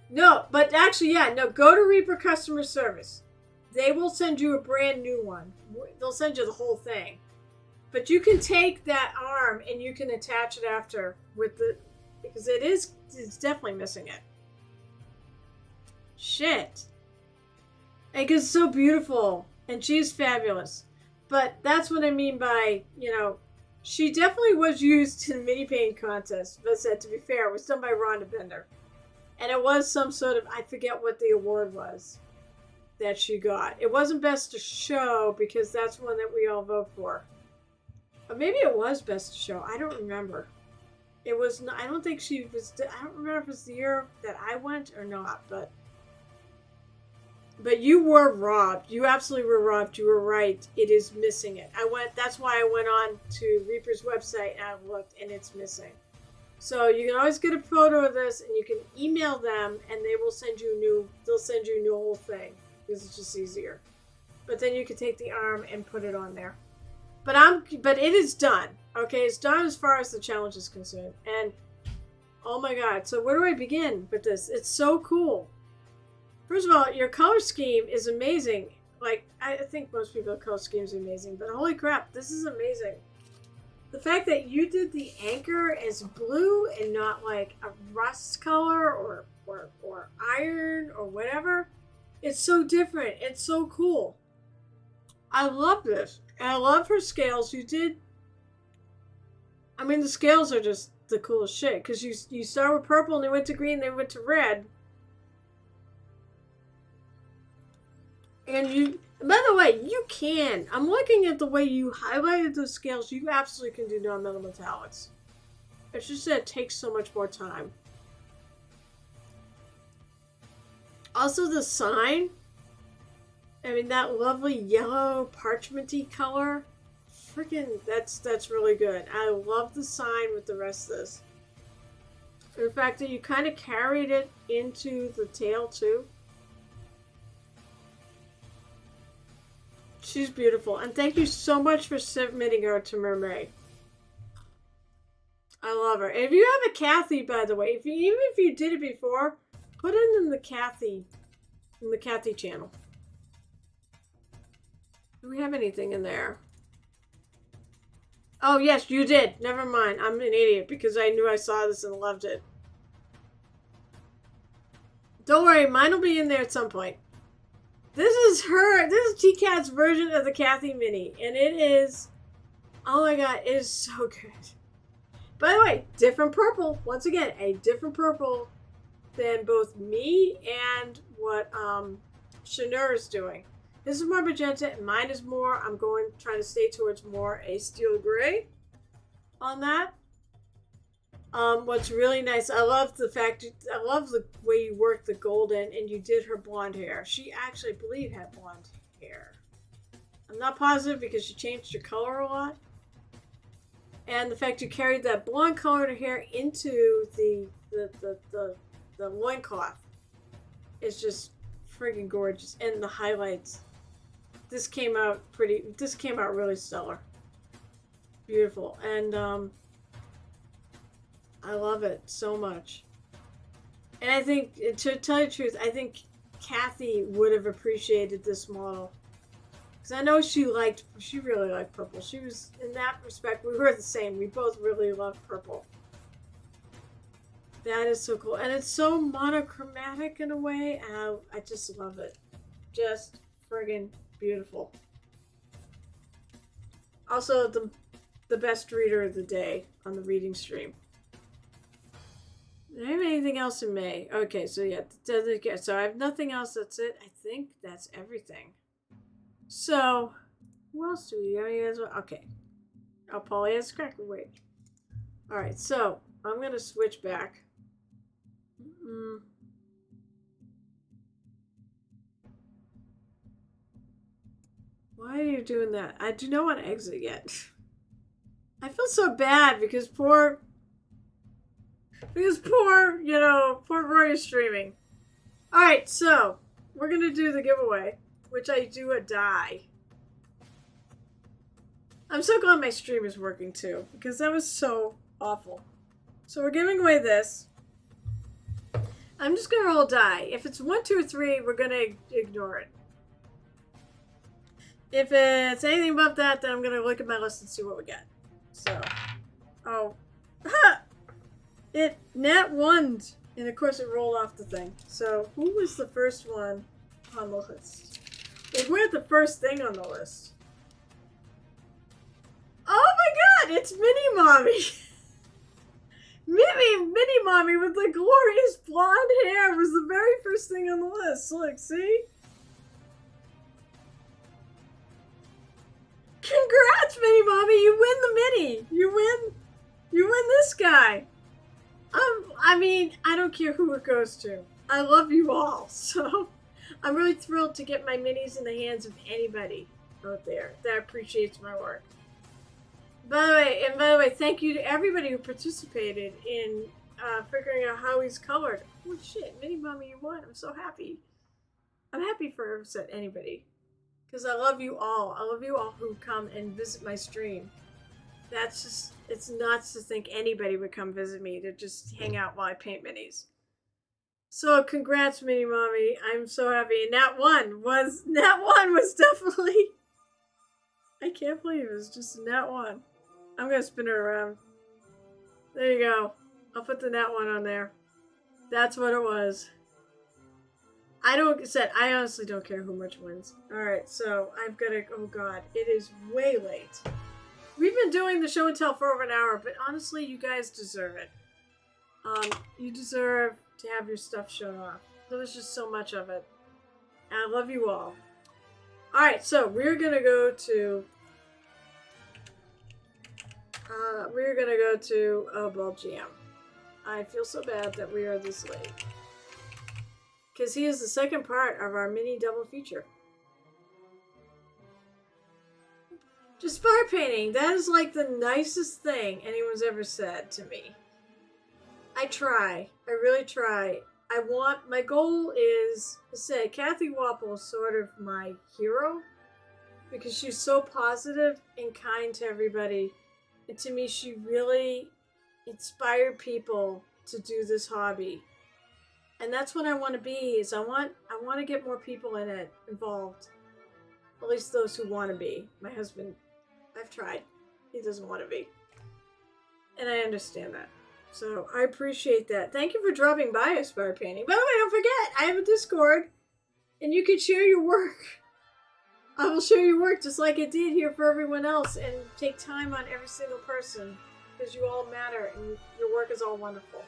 No, but actually, yeah, no, go to Reaper Customer Service. They will send you a brand new one. They'll send you the whole thing. But you can take that arm and you can attach it after because it's definitely missing it. Shit. Because it's so beautiful and she's fabulous. But that's what I mean by, she definitely was used in the mini paint contest. But said, to be fair, it was done by Rhonda Bender. And it was some sort of, I forget what the award was that she got. It wasn't Best to Show because that's one that we all vote for. Or maybe it was Best to Show. I don't remember. It was not, I don't think she was, I don't remember if it was the year that I went or not, but you were robbed. You absolutely were robbed. You were right. It is missing it. That's why I went on to Reaper's website and I looked and it's missing. So you can always get a photo of this and you can email them and they will send you they'll send you a new whole thing because it's just easier. But then you can take the arm and put it on there. But it is done. Okay, it's done as far as the challenge is concerned. And oh my god, so where do I begin with this? It's so cool. First of all, your color scheme is amazing. Like, I think most people's color schemes are amazing, but holy crap, this is amazing. The fact that you did the anchor as blue and not like a rust color or iron or whatever, it's so different. It's so cool. I love this. And I love her scales. The scales are just the coolest shit. Because you start with purple and they went to green, they went to red. And by the way, you can. I'm looking at the way you highlighted those scales. You absolutely can do non-metal metallics. It's just that it takes so much more time. Also, the sign. I mean, that lovely yellow parchmenty color. Freaking, that's really good. I love the sign with the rest of this. And the fact that you kind of carried it into the tail, too. She's beautiful. And thank you so much for submitting her to Mermaid. I love her. And if you have a Cathy, by the way, even if you did it before, put it in the Cathy channel. Do we have anything in there? Oh, yes, you did. Never mind. I'm an idiot because I knew I saw this and loved it. Don't worry. Mine will be in there at some point. This is T-Cat's version of the Cathy Mini. And it is... Oh my god, it is so good. By the way, different purple. Once again, a different purple than both me and what Shanur is doing. This is more magenta, and mine is more. I'm going trying to stay towards more a steel gray on that. What's really nice, I love the way you worked the golden and you did her blonde hair. She actually, I believe, had blonde hair. I'm not positive because she changed her color a lot. And the fact you carried that blonde colored hair into the loincloth is just friggin' gorgeous. And the highlights. This came out really stellar. Beautiful. And I love it so much. And I think, to tell you the truth, I think Cathy would have appreciated this model. Because I know she really liked purple. She was, in that respect, we were the same. We both really loved purple. That is so cool. And it's so monochromatic in a way. And I just love it. Just friggin' beautiful. Also, the best reader of the day on the reading stream. Do I have anything else in May? Okay, so yeah, so I have nothing else. That's it. I think that's everything. So, who else do we have? Okay. Oh, Polly has cracker. Wait. All right, so I'm gonna switch back. Why are you doing that? I do not want to exit yet. I feel so bad because poor, poor Roy is streaming. Alright, so we're going to do the giveaway, which I do a die. I'm so glad my stream is working too, because that was so awful. So we're giving away this. I'm just going to roll a die. If it's 1, 2, or 3, we're going to ignore it. If it's anything above that, then I'm going to look at my list and see what we get. So, it nat 1'd, and of course it rolled off the thing. So, who was the first one on the list? Well, we're the first thing on the list. Oh my god, it's Mini Mommy! Mini Mommy with the glorious blonde hair was the very first thing on the list. Look, see? Congrats, Mini Mommy! You win the Mini! You win this guy! I mean, I don't care who it goes to. I love you all, so I'm really thrilled to get my minis in the hands of anybody out there that appreciates my work. By the way, thank you to everybody who participated in figuring out how he's colored. Holy shit, Mini Mommy, you won! I'm so happy. I'm happy for anybody. Because I love you all. I love you all who come and visit my stream. That's just, it's nuts to think anybody would come visit me to just hang out while I paint minis. So congrats, Mini Mommy. I'm so happy. Nat 1 was definitely, I can't believe it was just a Nat 1. I'm going to spin it around. There you go. I'll put the Nat 1 on there. That's what it was. I honestly don't care who much wins. Alright, so I've got to, oh god, it is way late. We've been doing the show and tell for over an hour, but honestly, you guys deserve it. You deserve to have your stuff shown off. There's just so much of it. And I love you all. Alright, so we're gonna go to, Jam. I feel so bad that we are this late. Because he is the second part of our mini double feature. Just spire painting. That is like the nicest thing anyone's ever said to me. I try. I really try. My goal is to say Cathy Wappel is sort of my hero. Because she's so positive and kind to everybody. And to me, she really inspired people to do this hobby. And that's what I want to be, is I want to get more people in it involved. At least those who want to be. My husband, I've tried. He doesn't want to be. And I understand that. So I appreciate that. Thank you for dropping by, Aspire Painting. By the way, don't forget, I have a Discord. And you can share your work. I will share your work just like I did here for everyone else. And take time on every single person. Because you all matter and your work is all wonderful.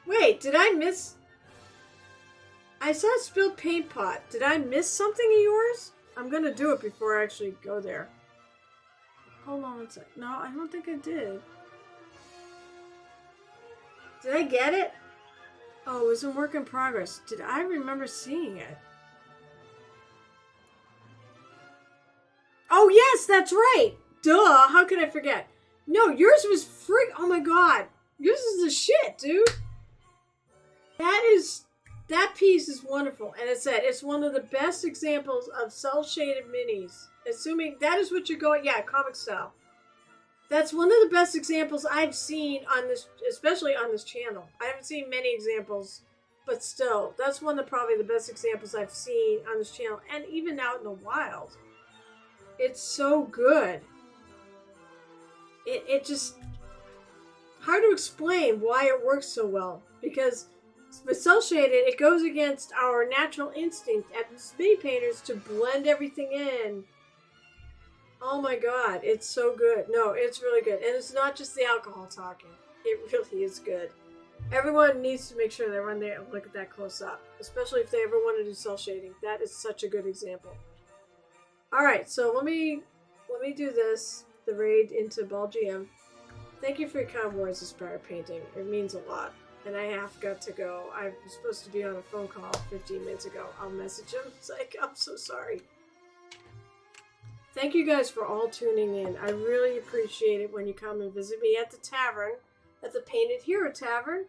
Wait, did I miss? I saw a spilled paint pot. Did I miss something of yours? I'm gonna do it before I actually go there. Hold on one sec. No, I don't think I did. Did I get it? Oh, it was in work in progress. Did I remember seeing it? Oh, yes, that's right. Duh, how could I forget? No, yours was freak. Oh my god. Yours is the shit, dude. That piece is wonderful. And it said it's one of the best examples of cel-shaded minis. Assuming that is what you're going, yeah, comic style. That's one of the best examples I've seen on this, especially on this channel. I haven't seen many examples, but still, that's one of probably the best examples I've seen on this channel, and even out in the wild. It's so good. It just hard to explain why it works so well, because with cel shaded, it goes against our natural instinct as mini painters to blend everything in. Oh my god, it's so good. No, it's really good. And it's not just the alcohol talking. It really is good. Everyone needs to make sure they run there and look at that close up, especially if they ever want to do cel shading. That is such a good example. Alright, so let me do this. The raid into Ball GM. Thank you for your kind words, Aspire Painting. It means a lot. And I have got to go. I was supposed to be on a phone call 15 minutes ago. I'll message him. It's like, I'm so sorry. Thank you guys for all tuning in. I really appreciate it when you come and visit me at the tavern, at the Painted Hero Tavern.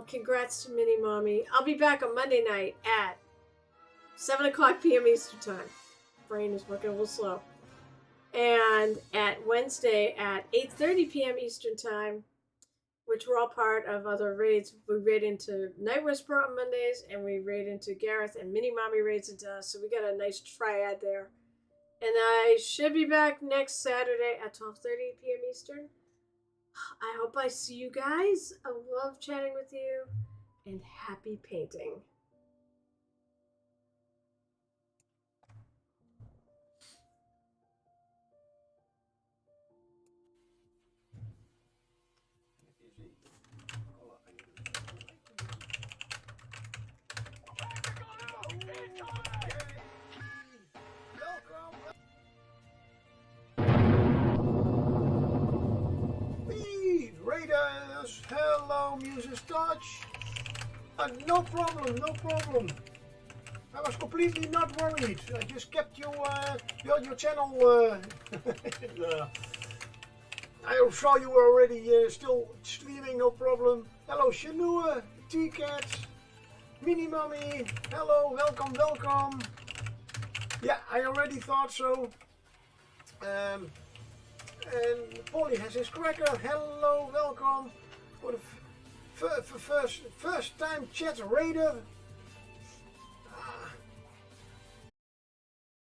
Congrats to Mini Mommy. I'll be back on Monday night at 7 o'clock p.m. Eastern Time. Brain is working a little slow. And at Wednesday at 8:30 p.m. Eastern Time, which we're all part of other raids. We raid into Night Whisperer on Mondays, and we raid into Gareth, and Mini Mommy raids into us. So we got a nice triad there. And I should be back next Saturday at 12:30 p.m. Eastern. I hope I see you guys. I love chatting with you, and happy painting. Raiders, hello, Muses Touch. No problem, no problem. I was completely not worried. I just kept you, your channel. I saw you were already still streaming, no problem. Hello, Shanua, T-Cat, Mini Mommy. Hello, welcome, welcome. Yeah, I already thought so. And Polly has his cracker. Hello, welcome for the first time chat raider.